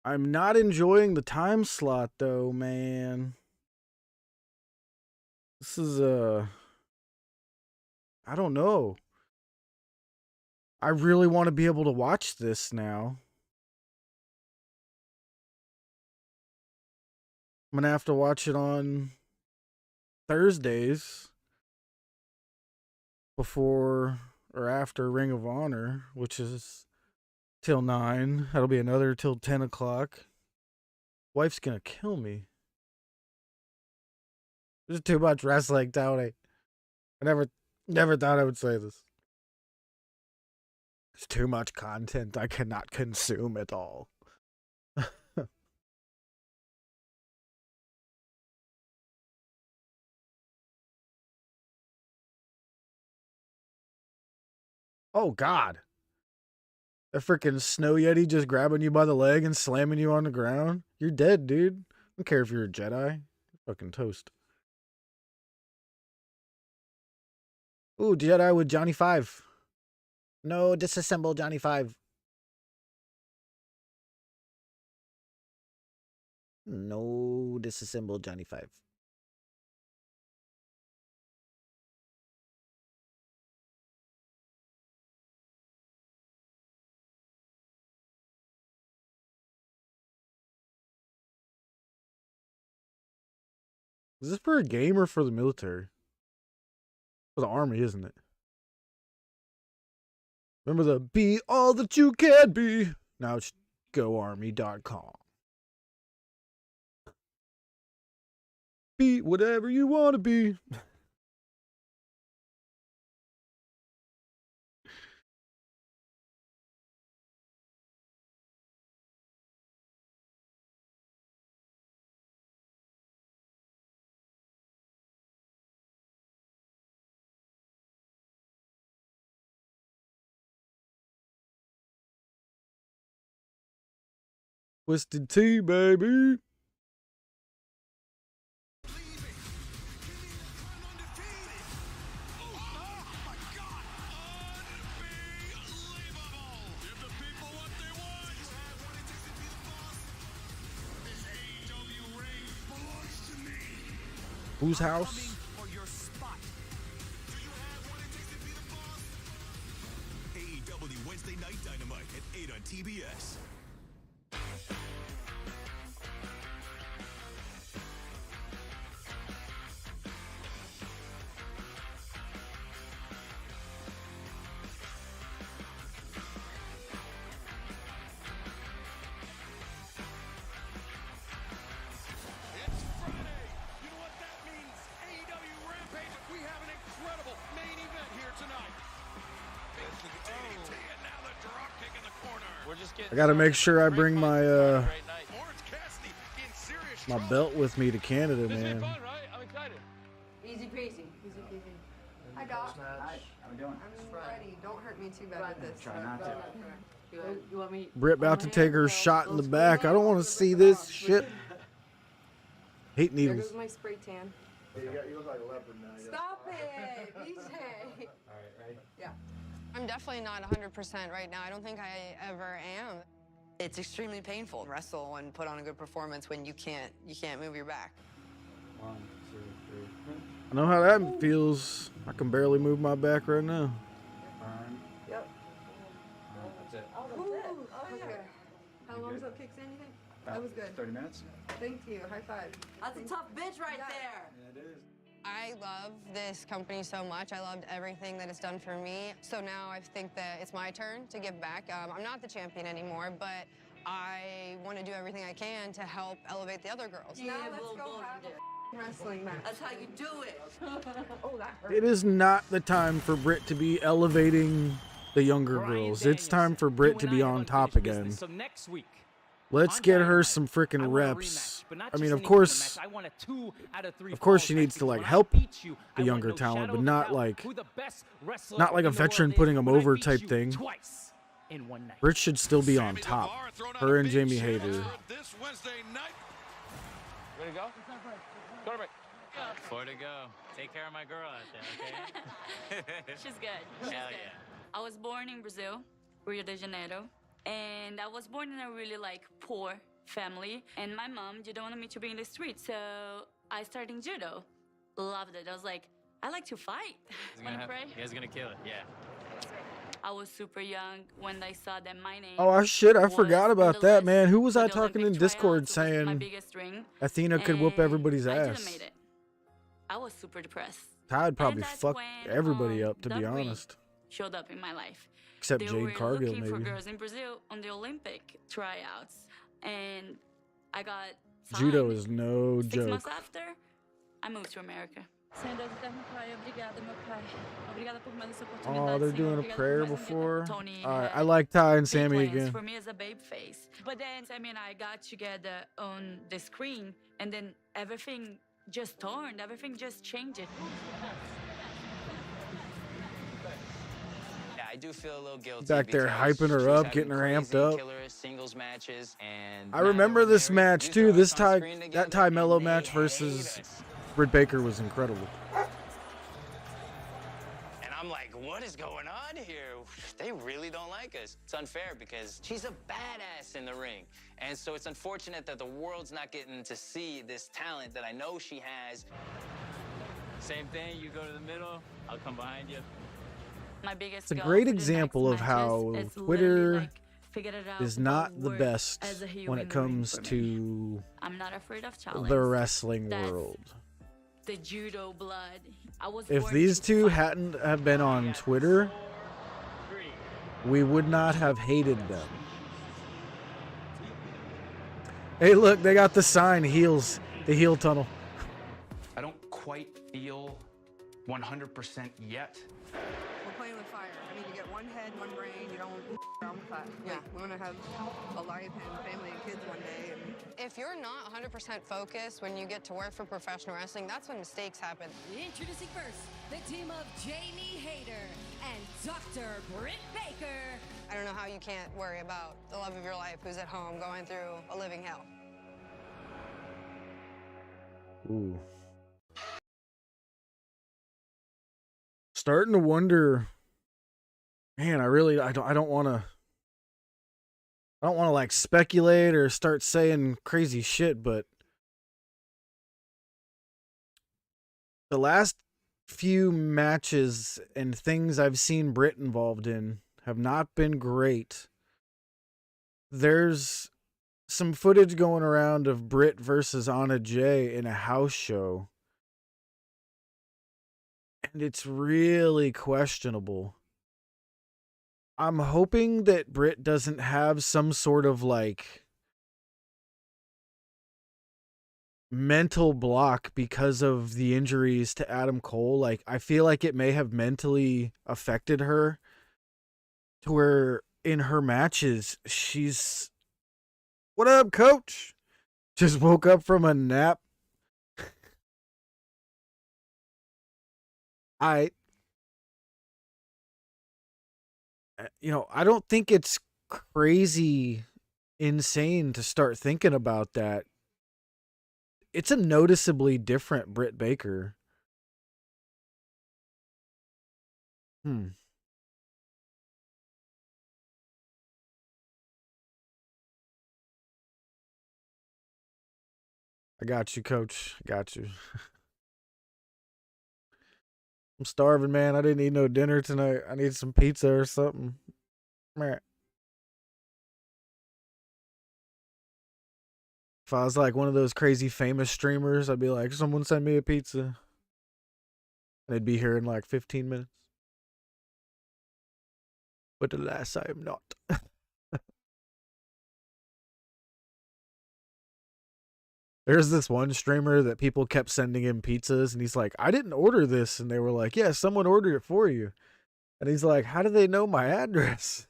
I'm not enjoying the time slot, though, man. This is, I don't know. I really want to be able to watch this now. I'm going to have to watch it on Thursdays. Before or after Ring of Honor, which is till 9. That'll be another till 10 o'clock. Wife's gonna kill me. There's too much wrestling, Tony. I never thought I would say this. There's too much content I cannot consume at all. Oh, God. A freaking snow yeti just grabbing you by the leg and slamming you on the ground. You're dead, dude. I don't care if you're a Jedi. You're fucking toast. Ooh, Jedi with Johnny 5. No, disassemble Johnny 5. No, disassemble Johnny 5. Is this for a game or for the military? For the army, isn't it? Remember the be all that you can be. Now it's goarmy.com. Be whatever you want to be. Twisted Tea, baby. Whose house? AEW Wednesday Night Dynamite at 8 on TBS. It's Friday. You know what that means? AEW Rampage. We have an incredible main event here tonight. Into the DDT and now the drop kick in the corner. We're just I gotta make sure I bring my Orange Cassidy in serious my trouble. belt with me to Canada, This man. is fun, right? I'm excited. Easy peasy. Easy peasy. Hi, Doc. Hi, how we doing? I'm ready. Don't hurt me too bad with this. Try not to. You want me? Britt about to take her shot in the back. I don't want to see this shit. Hate There needles. goes my spray tan. You look like a leopard now. Stop it, BJ. All right, right? Yeah. I'm definitely not 100% right now. I don't think I ever am. It's extremely painful to wrestle and put on a good performance when you can't move your back. 1, 2, 3. I know how that feels. I can barely move my back right now. Burn. Yep. That's it. Okay. How You long good? was that kick, anything? That was good. 30 minutes? Thank you. High five. That's a tough bitch right there. Yeah, it is. I love this company so much. I loved everything that it's done for me. So now I think that it's my turn to give back. I'm not the champion anymore, but I want to do everything I can to help elevate the other girls. Now let's go have a wrestling match. That's how you do it. Oh, that hurt. It is not the time for Britt to be elevating the younger girls. It's time for Britt to be on top again. So next week, Let's get her some freaking reps. I mean, of course, she needs to like help the younger talent, but not like a veteran putting them over type thing. Britt should still be on top. Her and Jamie Hayter. This Wednesday night. Ready to go? Go to break. 4 to go. Take care of my girl out there, okay? She's good. She's Hell good. yeah. I was born in Brazil, Rio de Janeiro, and I was born in a really poor family. And my mom didn't want me to be in the street, so I started in judo. Loved it. I was like, I like to fight. Wanna pray? You guys are gonna kill it, yeah. I was super young when I saw that my name. Oh shit! I forgot about that, man. Who was I the talking in Olympic Discord tryouts. It was my saying biggest ring, Athena could whoop and everybody's I didn't ass? make it. I was super depressed. I'd probably And that's fuck when, everybody up, to that be ring honest. showed up in my life. Except they Jade were Cargill, looking for maybe. girls in Brazil on the Olympic tryouts, and I got signed. Judo is no 6 joke. months after, I moved to America. Senhor Deus eterno Pai, obrigada, meu Pai. Obrigada por mais essa oportunidade. Oh, they're Senhor. doing a Obrigada por prayer mais before. Tony All right, had I like Ty and big Sammy plans again. for me as a babe face. But then Sammy and I got together on the screen, and then everything just turned. Everything just changed. Yeah, I do feel a little guilty. Back there because hyping her she's up, having getting her amped crazy up. Killer singles matches, and I remember this match too. This that Ty Mello match versus Britt Baker was incredible. And I'm like, what is going on here? They really don't like us. It's unfair because she's a badass in the ring. And so it's unfortunate that the world's not getting to see this talent that I know she has. Same thing, you go to the middle, I'll come behind you. My biggest It's a goal great for the example next of how matches is Twitter literally, figure it out is what not the works best as a heel when in it the ring comes for me. to I'm not afraid of challenge. the wrestling That's world. The judo blood. I was If born these to two fight. hadn't have been on Twitter, we would not have hated them. Hey, look, they got the sign, heels, the heel tunnel. I don't quite feel 100% yet. We're playing with fire. I mean, you get one head, one brain. You don't around with that. Yeah, we want to have a life and family and kids one day. And If you're not 100% focused when you get to work for professional wrestling, that's when mistakes happen. Introducing first, the team of Jamie Hayter and Dr. Britt Baker. I don't know how you can't worry about the love of your life who's at home going through a living hell. Ooh. Starting to wonder, man, I don't want to like speculate or start saying crazy shit, but the last few matches and things I've seen Britt involved in have not been great. There's some footage going around of Britt versus Anna Jay in a house show, and it's really questionable. I'm hoping that Britt doesn't have some sort of like mental block because of the injuries to Adam Cole. Like, I feel like it may have mentally affected her to where in her matches she's, "What up, coach?" Just woke up from a nap. I don't think it's crazy insane to start thinking about that. It's a noticeably different Britt Baker. I got you, coach. I got you. I'm starving, man. I didn't eat no dinner tonight. I need some pizza or something. Meh. If I was like one of those crazy famous streamers, I'd be like, "Someone send me a pizza." And they'd be here in like 15 minutes. But alas, I am not. There's this one streamer that people kept sending him pizzas, and he's like, "I didn't order this." And they were like, "Yeah, someone ordered it for you." And he's like, "How do they know my address?"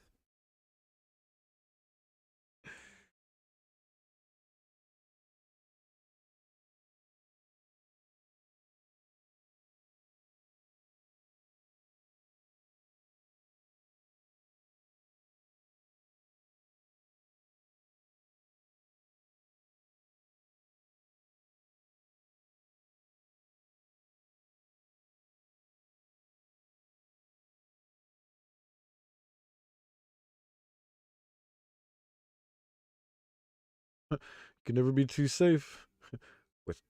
Can never be too safe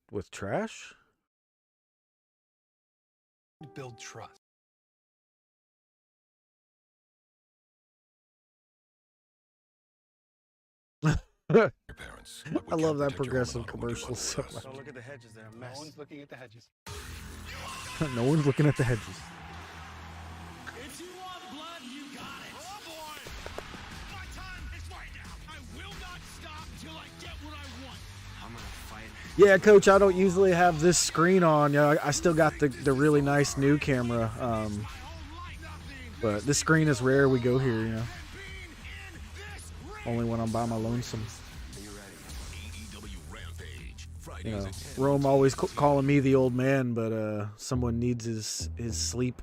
with trash. Build trust. I love that progressive commercial so much. So look at the hedges there. No one's looking at the hedges. No one's looking at the hedges. If you want blood, you got it. Oh boy! My time is right now. I will not stop till I get what I want. I'm gonna fight. Yeah, coach, I don't usually have this screen on. I still got the really nice new camera. But this screen is rare. We go here, only when I'm by my lonesome. Rome always calling me the old man, but someone needs his sleep.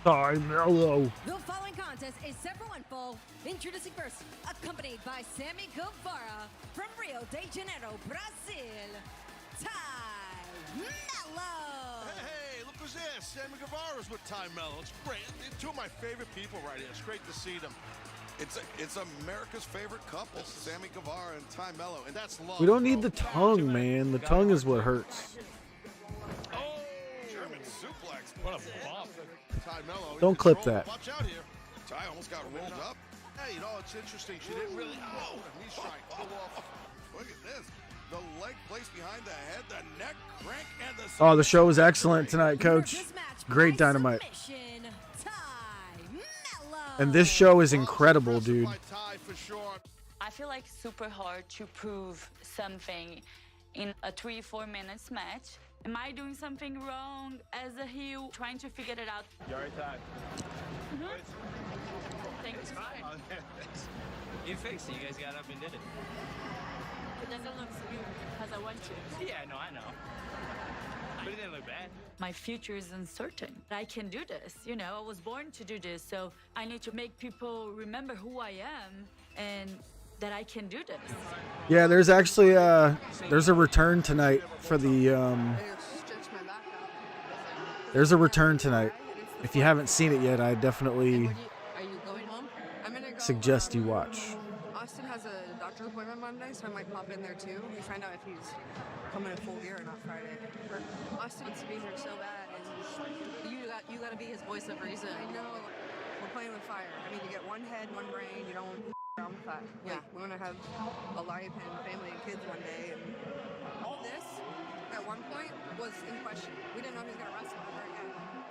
Time mellow. The following contest is set for one fall. Introducing first, accompanied by Sammy Guevara from Rio de Janeiro, Brazil, Ty Mello. Hey, look who's there. Sammy Guevara's with Ty Mello. It's great. They're two of my favorite people right here. It's great to see them. It's America's favorite couple, Sammy Guevara and Ty Mello, and that's love. We don't need the tongue, man. The tongue is what hurts. Oh, German suplex. What a bump. Ty Mello. Don't clip that. Watch out here. Ty almost got rolled up. Hey, it's interesting. She didn't really. Oh, knee strike. Look at this. The leg placed behind the head, the neck crank, and the. Oh, the show was excellent tonight, coach. Great Dynamite. And this show is incredible, dude. I feel like super hard to prove something in a 3-4 minutes match. Am I doing something wrong as a heel? Trying to figure it out. You already tied. Thanks. You fixed it. You guys got up and did it. It doesn't look so good as I want to. Yeah, no, I know. But it didn't look bad. My future is uncertain. I can do this, I was born to do this, so I need to make people remember who I am and that I can do this. Yeah, there's actually there's a return tonight for the there's a return tonight. If you haven't seen it yet, I definitely Are you going home? suggest you watch? Austin has a doctor's appointment Monday, so I might pop in there too. We find out if he's coming in full gear or not Friday. Austin wants to be here so bad, and You gotta be his voice of reason. I know we're playing with fire. I mean, you get one head, one brain. You don't around with that. Yeah. We're gonna have a life and family and kids one day, and all this at one point was in question. We didn't know he was gonna wrestle ever again.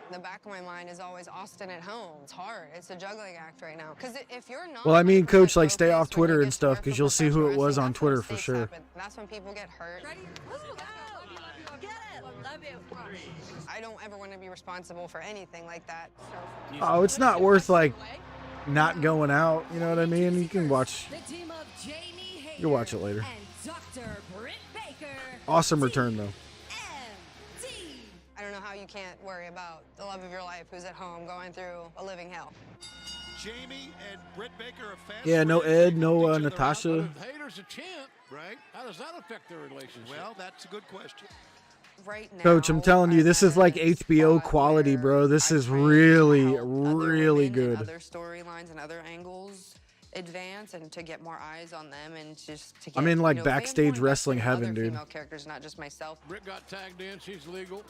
The back of my mind is always Austin at home. It's hard. It's a juggling act right now. Because if you're not, Well, I mean, Coach, like, stay off Twitter and stuff because you'll see who it was on Twitter for sure. that's when people get hurt. Get it. Love you. I don't ever want to be responsible for anything like that. Oh, it's not worth, like, not going out. You know what I mean? You can watch. The team of Jamie Hayter You'll watch it later. and Dr. Britt Baker. Awesome return, though. I don't know how you can't worry about the love of your life who's at home going through a living hell. Jamie and Britt Baker are fast. Yeah, no Ed, no Natasha. Hayter's a champ, right? How does that affect their relationship? Well, that's a good question. Right now, Coach, I'm telling you, this is like HBO quality, bro. This is really, really good. Other storylines and other angles advance and to get more eyes on them and just to get, I'm in like you know, backstage fans wrestling invested in heaven, other dude. female characters, not just myself. Britt got tagged in. She's legal.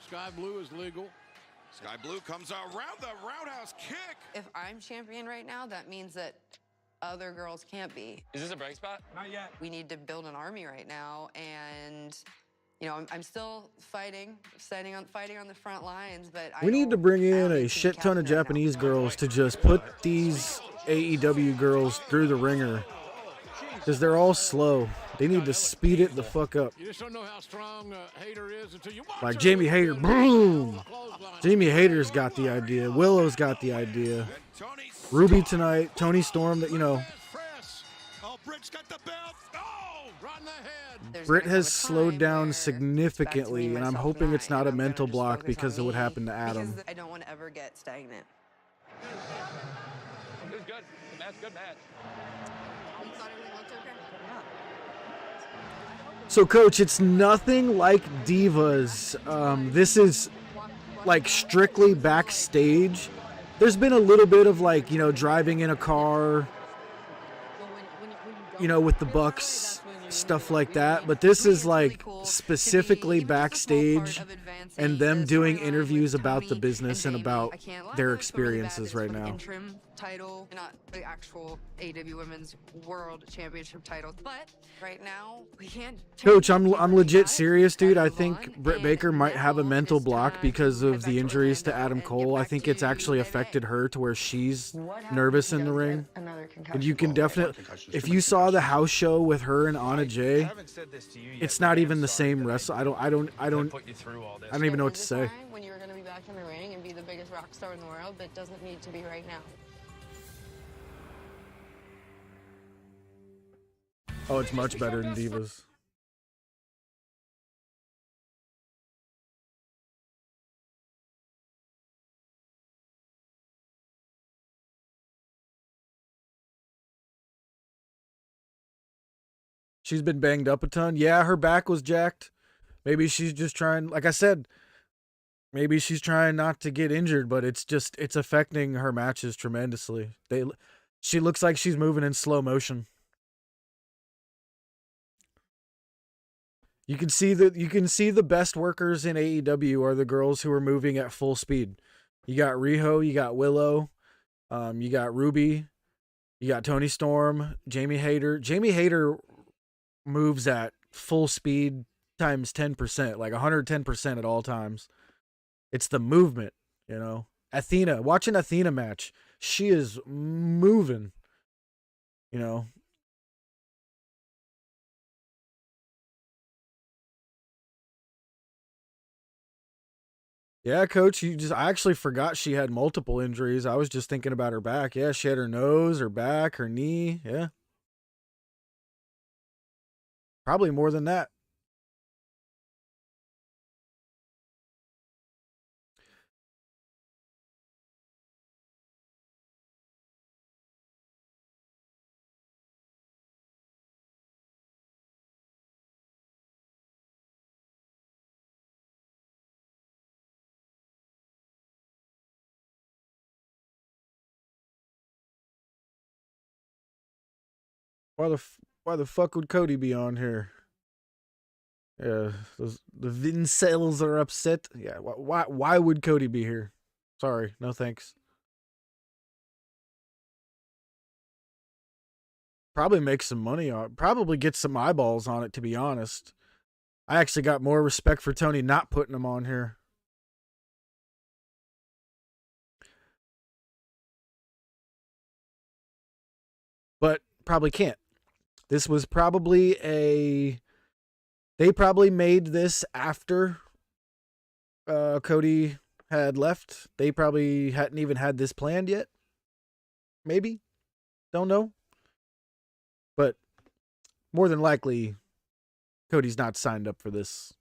Sky Blue is legal. Sky Blue comes around the roundhouse kick. If I'm champion right now, that means that other girls can't be. Is this a break spot? Not yet. We need to build an army right now, and you know, I'm still fighting on the front lines, but We need to bring in a shit ton of Japanese girls to just put these AEW girls through the ringer. Because they're all slow. They need to speed it the fuck up. You just don't know how strong Hayter is until you watch Like her. Jamie Hayter, boom! Jamie Hayter's got the idea. Willow's got the idea. Ruby tonight, Tony Storm, that you know. Oh, Britt's got the belt. Oh, right in the head. Britt has slowed down significantly, and I'm hoping it's not a mental block because of what happened to Adam. because I don't want to ever get stagnant. It was good. Good match. You thought everything looked okay? So, Coach, it's nothing like Divas. This is like strictly backstage. There's been a little bit of like, you know, driving in a car, you know, with the Bucks, stuff like that. But this is like specifically backstage and them doing interviews about the business and about their experiences right now. Interim title, not the actual AEW Women's World Championship title, but right now we can't. Coach, I'm legit serious, dude. I think Britt Baker might have a mental block because of the injuries to Adam Cole. I think it's actually affected her to where she's nervous in the ring. And you can definitely, if you saw the house show with her and Anna Jay, it's not even the same wrestle. I don't even know what to say. When you were going to be back in the ring and be the biggest rock star in the world, but it doesn't need to be right now. Oh, it's much better than Divas. She's been banged up a ton. Yeah, her back was jacked. Maybe she's just trying, like I said, maybe she's trying not to get injured, but it's affecting her matches tremendously. She looks like she's moving in slow motion. You can see the best workers in AEW are the girls who are moving at full speed. You got Riho, you got Willow, you got Ruby, you got Tony Storm, Jamie Hayter. Jamie Hayter moves at full speed times 10%, like 110% at all times. It's the movement, you know. Athena, watch an Athena match. She is moving, you know. Yeah, Coach, I actually forgot she had multiple injuries. I was just thinking about her back. Yeah, she had her nose, her back, her knee. Yeah. Probably more than that. Why the fuck would Cody be on here? Yeah, the Vincels are upset. Yeah, why would Cody be here? Sorry, no thanks. Probably make some money on it. Probably get some eyeballs on it, to be honest. I actually got more respect for Tony not putting him on here. But probably can't. This was probably they probably made this after Cody had left. They probably hadn't even had this planned yet. Maybe. Don't know. But more than likely, Cody's not signed up for this.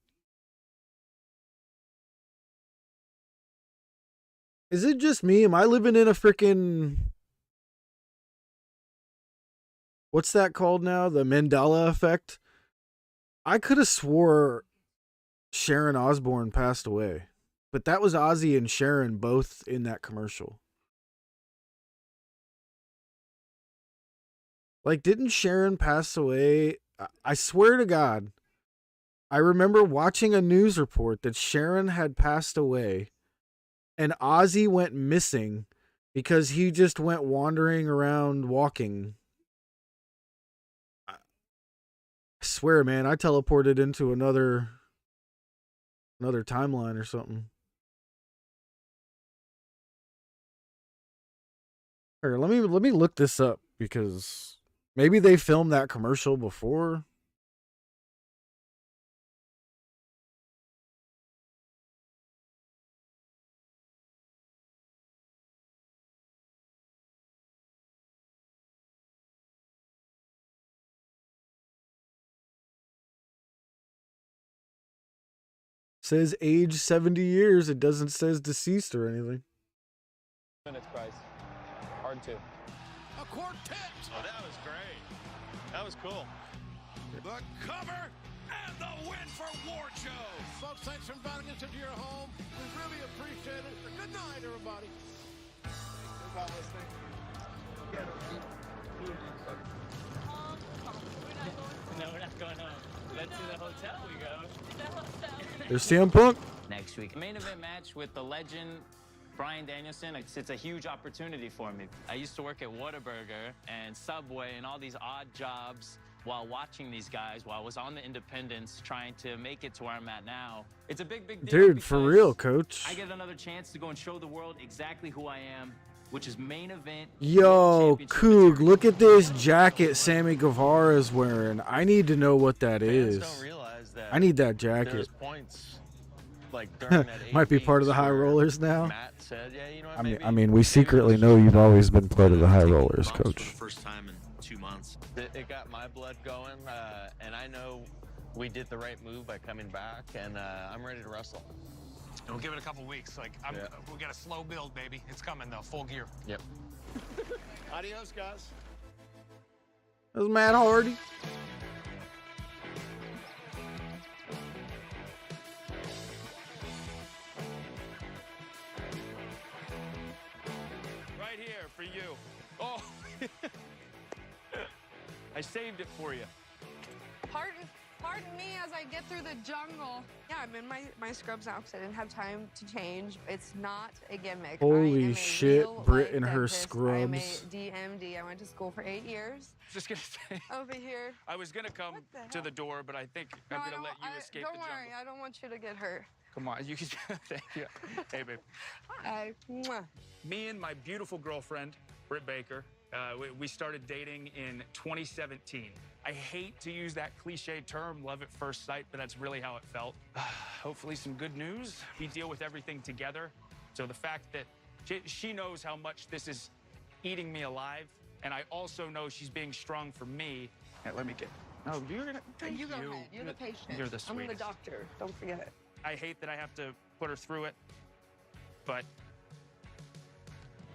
Is it just me? Am I living in a freaking... What's that called now? The Mandela effect? I could have swore Sharon Osbourne passed away. But that was Ozzy and Sharon both in that commercial. Like, didn't Sharon pass away? I swear to God, I remember watching a news report that Sharon had passed away and Ozzy went missing because he just went wandering around walking. I swear, man, I teleported into another timeline or something. Here, let me look this up because maybe they filmed that commercial before. Says age 70 years. It doesn't says deceased or anything. Minutes, Bryce. Hard to. A quartet. Oh, that was great. That was cool. The cover and the win for War Joe. Folks, thanks for inviting us into your home. We really appreciate it. Good night, everybody. Thanks for listening. No, we're not going home. Let's to the hotel we go. There's CM Punk. Next week, main event match with the legend Bryan Danielson. It's a huge opportunity for me. I used to work at Whataburger and Subway and all these odd jobs while watching these guys while I was on the independents trying to make it to where I'm at now. It's a big deal. Dude, for real, coach. I get another chance to go and show the world exactly who I am, which is main event. Yo, Coog, look at this jacket Sammy Guevara is wearing. I need to know what that is. Don't realize that I need that there's jacket. points, like during that Might be part of the High Rollers now. Matt said, yeah, you know what, I mean, we secretly know you've always been part of the High Rollers, coach. First time in 2 months. It got my blood going, and I know we did the right move by coming back, and I'm ready to wrestle. And we'll give it a couple weeks. We got a slow build, baby. It's coming though, full gear. Yep. Adios, guys. That was Matt Hardy. Right here for you. Oh, I saved it for you. Pardon me as I get through the jungle. Yeah, I'm in my scrubs now because I didn't have time to change. It's not a gimmick. Holy shit, Britt in her scrubs. I'm a DMD. I went to school for 8 years. Just gonna say. Over here. I was gonna come to the door, but I think I'm gonna let you escape the Don't jungle. worry, I don't want you to get hurt. Come on, you can. Thank you. Hey, babe. Hi. Mwah. Me and my beautiful girlfriend, Britt Baker, we started dating in 2017. I hate to use that cliche term, love at first sight, but that's really how it felt. Hopefully some good news. We deal with everything together. So the fact that she knows how much this is eating me alive, and I also know she's being strong for me. Hey, let me get. Oh, you're gonna. Thank You go ahead. You're the patient. You're the I'm sweetest. the doctor. Don't forget it. I hate that I have to put her through it, but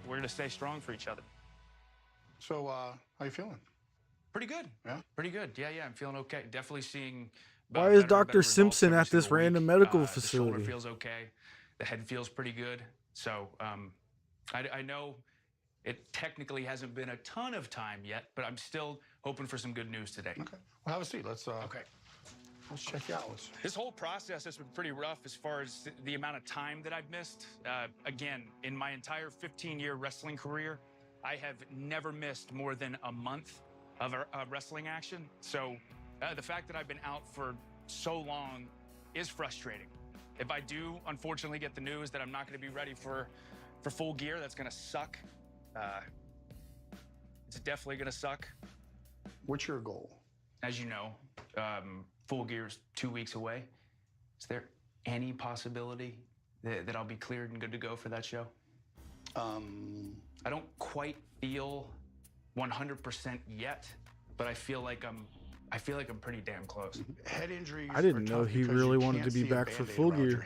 we're gonna stay strong for each other. So, how you feeling? Pretty good. Yeah? Pretty good. Yeah, I'm feeling okay. Definitely seeing. Why is Dr. Simpson at this random medical facility? The shoulder feels okay. The head feels pretty good. So I know It technically hasn't been a ton of time yet, but I'm still hoping for some good news today. Okay. Well, have a seat. Let's check you out. This whole process has been pretty rough as far as the amount of time that I've missed. Again, in my entire 15-year wrestling career, I have never missed more than a month of a wrestling action. So the fact that I've been out for so long is frustrating. If I do, unfortunately, get the news that I'm not going to be ready for full gear, that's going to suck. It's definitely going to suck. What's your goal? As you know, full gear's 2 weeks away. Is there any possibility that I'll be cleared and good to go for that show? I don't quite feel 100% yet, but I feel like I'm pretty damn close. Head injuries. I didn't know he really wanted to be back for full gear.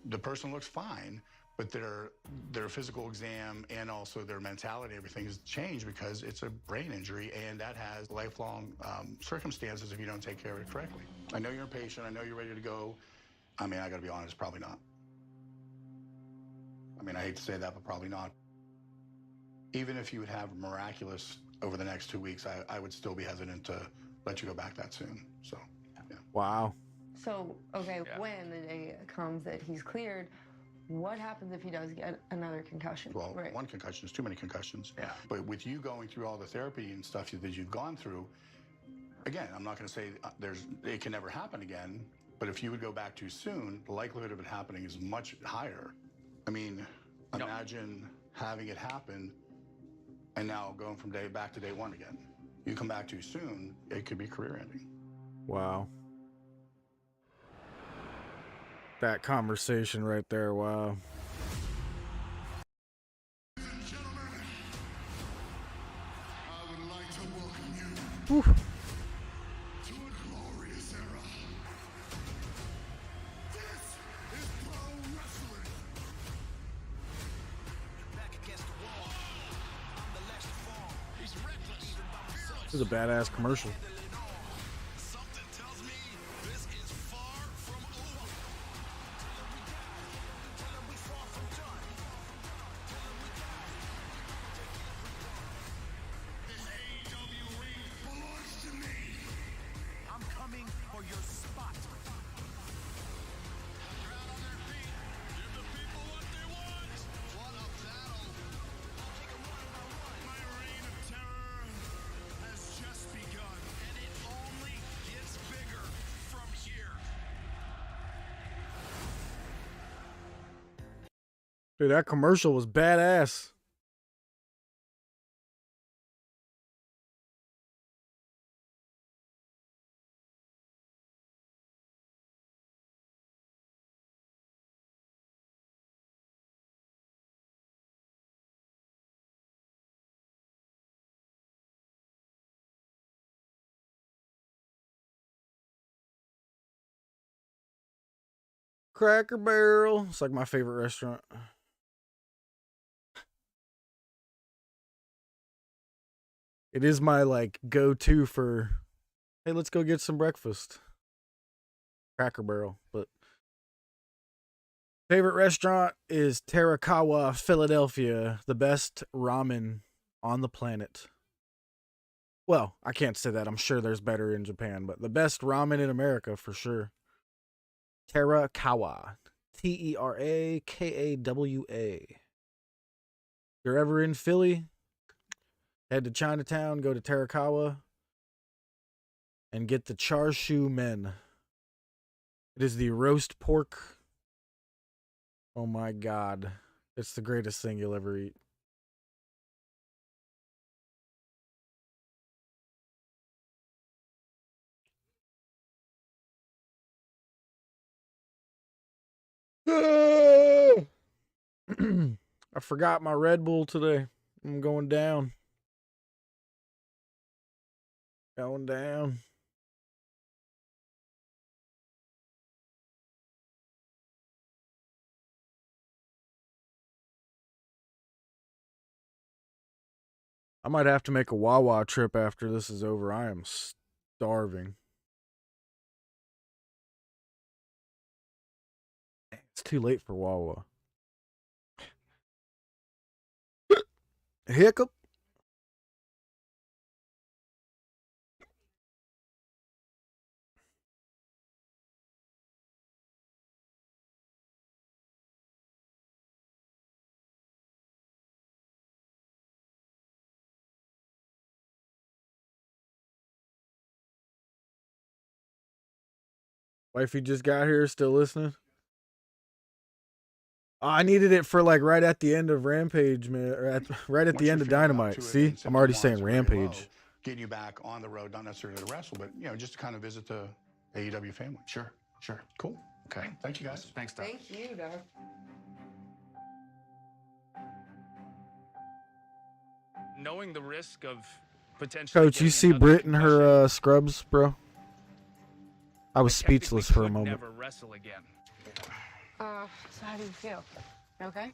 The person looks fine, but their physical exam and also their mentality, everything has changed because it's a brain injury, and that has lifelong circumstances if you don't take care of it correctly. I know you're impatient. I know you're ready to go. I mean, I got to be honest, probably not. I mean, I hate to say that, but probably not. Even if you would have miraculous over the next 2 weeks, I would still be hesitant to let you go back that soon. So, yeah. Wow. So, okay, when the day comes that he's cleared, what happens if he does get another concussion? Well, one concussion is too many concussions. Yeah. But with you going through all the therapy and stuff that you've gone through, again, I'm not going to say it can never happen again, but if you would go back too soon, the likelihood of it happening is much higher. I mean, imagine having it happen and now going from back to day one again. You come back too soon, it could be career ending. Wow. That conversation right there, wow. Whew. This is a badass commercial. Dude, that commercial was badass. Cracker Barrel. It's like my favorite restaurant. It is my like go-to for, hey, let's go get some breakfast. Cracker Barrel. But favorite restaurant is Terakawa, Philadelphia. The best ramen on the planet. Well, I can't say that. I'm sure there's better in Japan, but the best ramen in America for sure. Terakawa. Terakawa. If you're ever in Philly, head to Chinatown, go to Terakawa, and get the char siu men. It is the roast pork. Oh my God. It's the greatest thing you'll ever eat. I forgot my Red Bull today. I'm going down. Going down. I might have to make a Wawa trip after this is over. I am starving. It's too late for Wawa. Hiccup. Wifey just got here, still listening. Oh, I needed it for like right at the end of Rampage, man. Or right at Once the you're end of feeling up Dynamite. to it, See, then I'm simply already wants saying it very low, Rampage. getting you back on the road, not necessarily to wrestle, but just to kind of visit the AEW family. Sure. Cool. Okay. Thank you, guys. Thanks, Doc. Thank you, Doc. Knowing the risk of potentially Coach, you getting see another Britt in concussion, her scrubs, bro? I was technically speechless for a could moment. Never wrestle again. So how do you feel? You okay?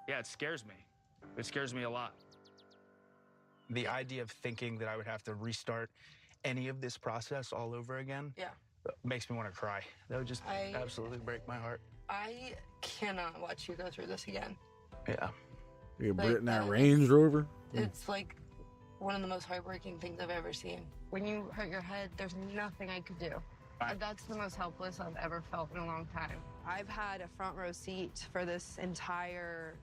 Yeah, it scares me. It scares me a lot. The idea of thinking that I would have to restart any of this process all over again makes me want to cry. That would just absolutely break my heart. I cannot watch you go through this again. Yeah. Yeah, Like, Britt in that that Range Rover. It's like one of the most heartbreaking things I've ever seen. When you hurt your head, there's nothing I could do. That's the most helpless I've ever felt in a long time. I've had a front row seat for this entire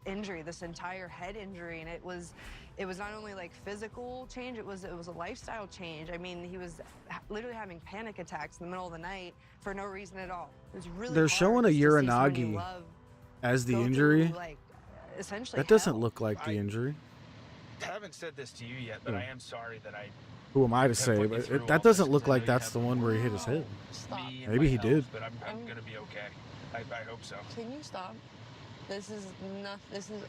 injury, this entire head injury, and it was not only like physical change, it was a lifestyle change. I mean, he was literally having panic attacks in the middle of the night for no reason at all. It was really They're hard showing a just to see someone you Uranagi love as the go through, injury. like, essentially That doesn't hell. look like the injury. I haven't said this to you yet, but I am sorry that I. Who am I to have say? put you But through all that this, doesn't look 'cause I know like you that's have the one where he hit his head. me and Maybe my he health, did. But I'm gonna be okay. I hope so. Can you stop? This is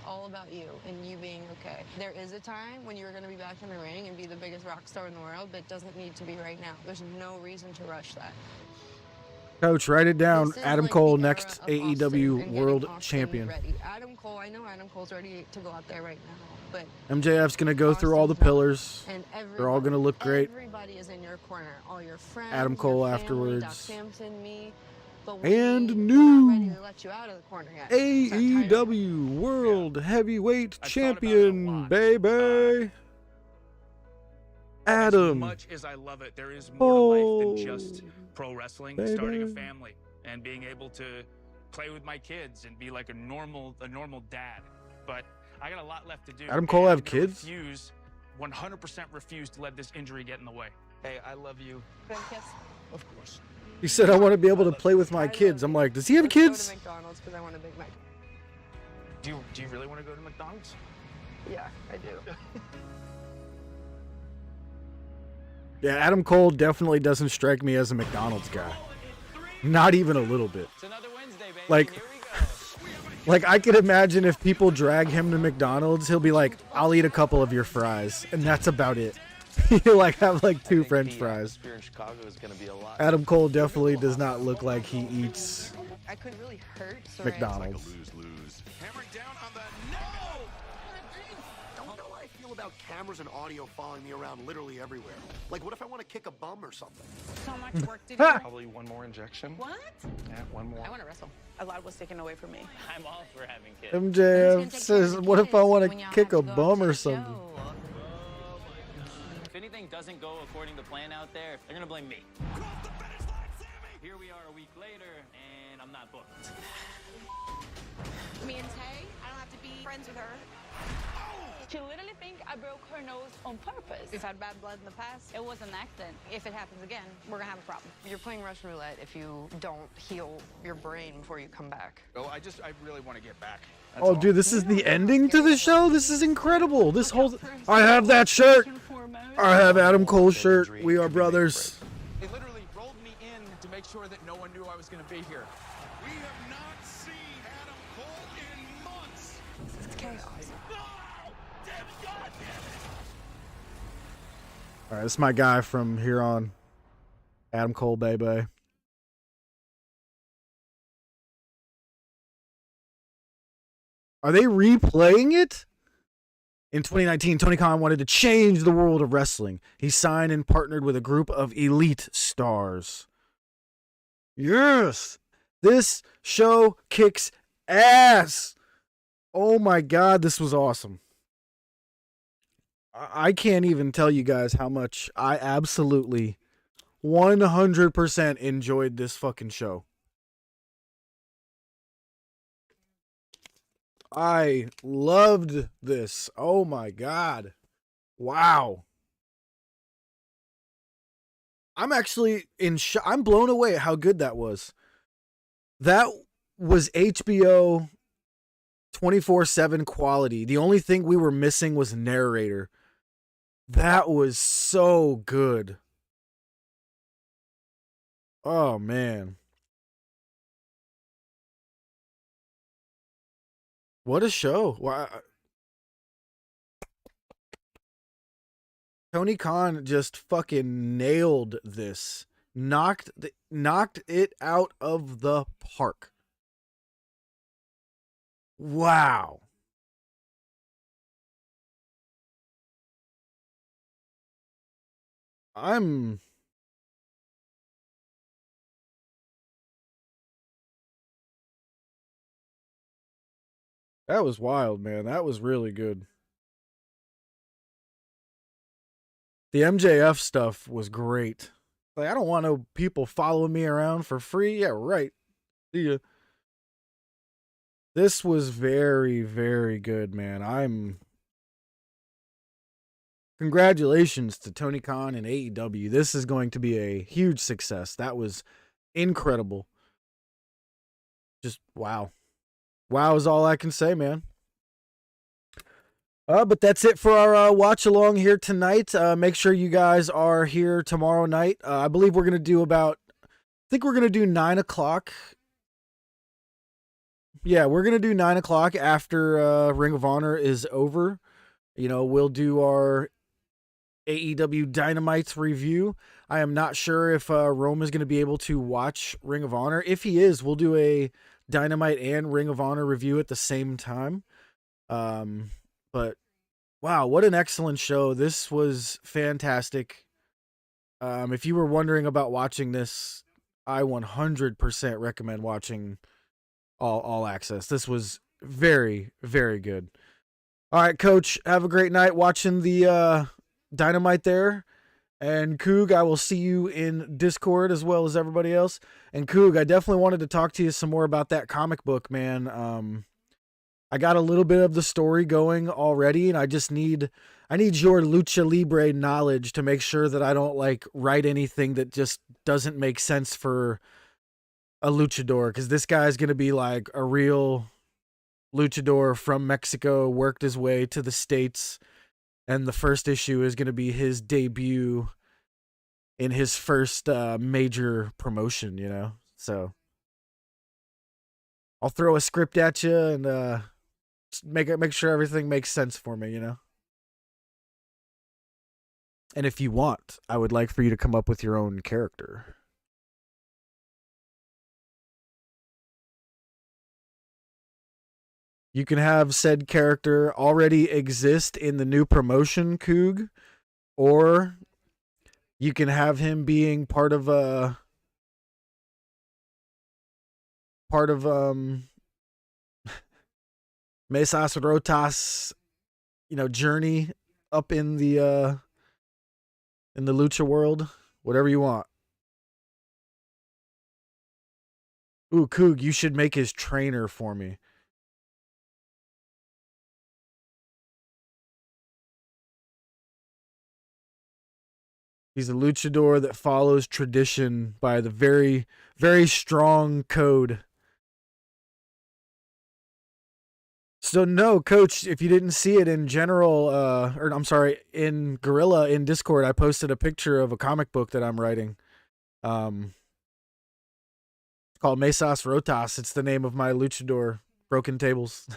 all about you and you being okay. There is a time when you're going to be back in the ring and be the biggest rock star in the world, but it doesn't need to be right now. There's no reason to rush that. Coach, write it down. This is Adam like Cole, the era next of AEW Austin and World getting Austin Champion. ready. Adam Cole, I know Adam Cole's ready to go out there right now, but MJF's gonna go through all the pillars. and They're all gonna look great. everybody is in your corner. All your friends, Adam your Cole family, afterwards. Doc Samson, me. But And we're not new ready to let you out of the corner yet. It's not time. AEW World Heavyweight Champion, baby. As Adam much as I love it, there is more to life than just Cole, pro wrestling. baby. Starting a family and being able to play with my kids and be like a normal dad. But I got a lot left to do. Adam Cole and have I'm gonna kids? 100% refuse to let this injury get in the way. Hey, I love you. Of course. He said, I want to be able to play with my kids. I'm like, does he have Let's go kids? to McDonald's because I want a Big Mac. Do you really want to go to McDonald's? Yeah, I do. Yeah, Adam Cole definitely doesn't strike me as a McDonald's guy. Not even a little bit. It's another Wednesday, baby. Like, Here we go. like I could imagine if people drag him to McDonald's, he'll be like, I'll eat a couple of your fries. And that's about it. He'll like have like two French fries. Atmosphere in Chicago is going to be a lot. Adam Cole definitely does not look like he eats I could really hurt. McDonald's. Lose. Hammering down on the Don't know how I feel about cameras and audio following me around literally everywhere. Like, what if I want to kick a bum or something? So much work to do. Probably one more injection. What? Yeah, one more. I want to wrestle. A lot was taken away from me. I'm all for having kids. MJF says, what if I want to kick a bum or something? If anything doesn't go according to plan out there, they're gonna blame me. Here we are a week later, and I'm not booked. Me and Tay, I don't have to be friends with her. She literally think I broke her nose on purpose. We've had bad blood in the past. It was an accident. If it happens again, we're gonna have a problem. You're playing Russian roulette if you don't heal your brain before you come back. Oh, I really want to get back. Oh, dude, this is the ending to the show? This is incredible. This whole... I have that shirt. I have Adam Cole's shirt. We are brothers. They literally rolled me in to make sure that no one knew I was going to be here. We have not seen Adam Cole in months. It's chaos. All right, this is my guy from here on. Adam Cole, baby. Are they replaying it? In 2019, Tony Khan wanted to change the world of wrestling. He signed and partnered with a group of elite stars. Yes! This show kicks ass! Oh my God, this was awesome. I can't even tell you guys how much I absolutely 100% enjoyed this fucking show. I loved this. Oh my God. Wow. I'm actually I'm blown away at how good that was. That was HBO 24/7 quality. The only thing we were missing was narrator. That was so good. Oh man. What a show. Tony Khan just fucking nailed this. Knocked it out of the park. Wow. That was wild, man. That was really good. The MJF stuff was great. Like, I don't want no people following me around for free. Yeah, right. See ya. This was very, very good, man. Congratulations to Tony Khan and AEW. This is going to be a huge success. That was incredible. Just wow. Wow is all I can say, man. But that's it for our watch along here tonight. Make sure you guys are here tomorrow night. I believe we're going to do I think we're going to do 9 o'clock. Yeah, we're going to do 9 o'clock after Ring of Honor is over. You know, we'll do our AEW Dynamite review. I am not sure if Rome is going to be able to watch Ring of Honor. If he is, we'll do a Dynamite and Ring of Honor review at the same time. But wow, what an excellent show. This was fantastic. If you were wondering about watching this, I 100% recommend watching All Access. This was very, very good. All right, Coach, have a great night watching the Dynamite there. And Coog, I will see you in Discord as well as everybody else. And Coog, I definitely wanted to talk to you some more about that comic book, man. I got a little bit of the story going already, and I need your lucha libre knowledge to make sure that I don't like write anything that just doesn't make sense for a luchador, because this guy's going to be like a real luchador from Mexico, worked his way to the States, and the first issue is going to be his debut in his first major promotion, you know? So I'll throw a script at you and make sure everything makes sense for me, you know? And if you want, I would like for you to come up with your own character. You can have said character already exist in the new promotion, Coog, or you can have him being part of Mesas Rotas, you know, journey up in the lucha world. Whatever you want. Ooh, Coog, you should make his trainer for me. He's a luchador that follows tradition by the very, very strong code. So no, Coach, if you didn't see it in general, in Gorilla in Discord, I posted a picture of a comic book that I'm writing. It's called Mesas Rotas. It's the name of my luchador, Broken Tables.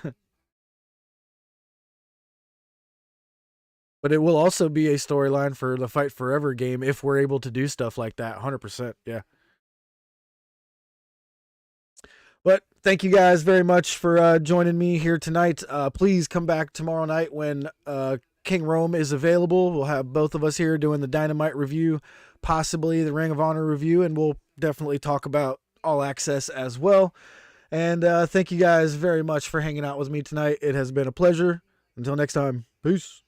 But it will also be a storyline for the Fight Forever game if we're able to do stuff like that. 100%. Yeah. But thank you guys very much for joining me here tonight. Please come back tomorrow night when King Rome is available. We'll have both of us here doing the Dynamite review, possibly the Ring of Honor review, and we'll definitely talk about All Access as well. And thank you guys very much for hanging out with me tonight. It has been a pleasure. Until next time, peace.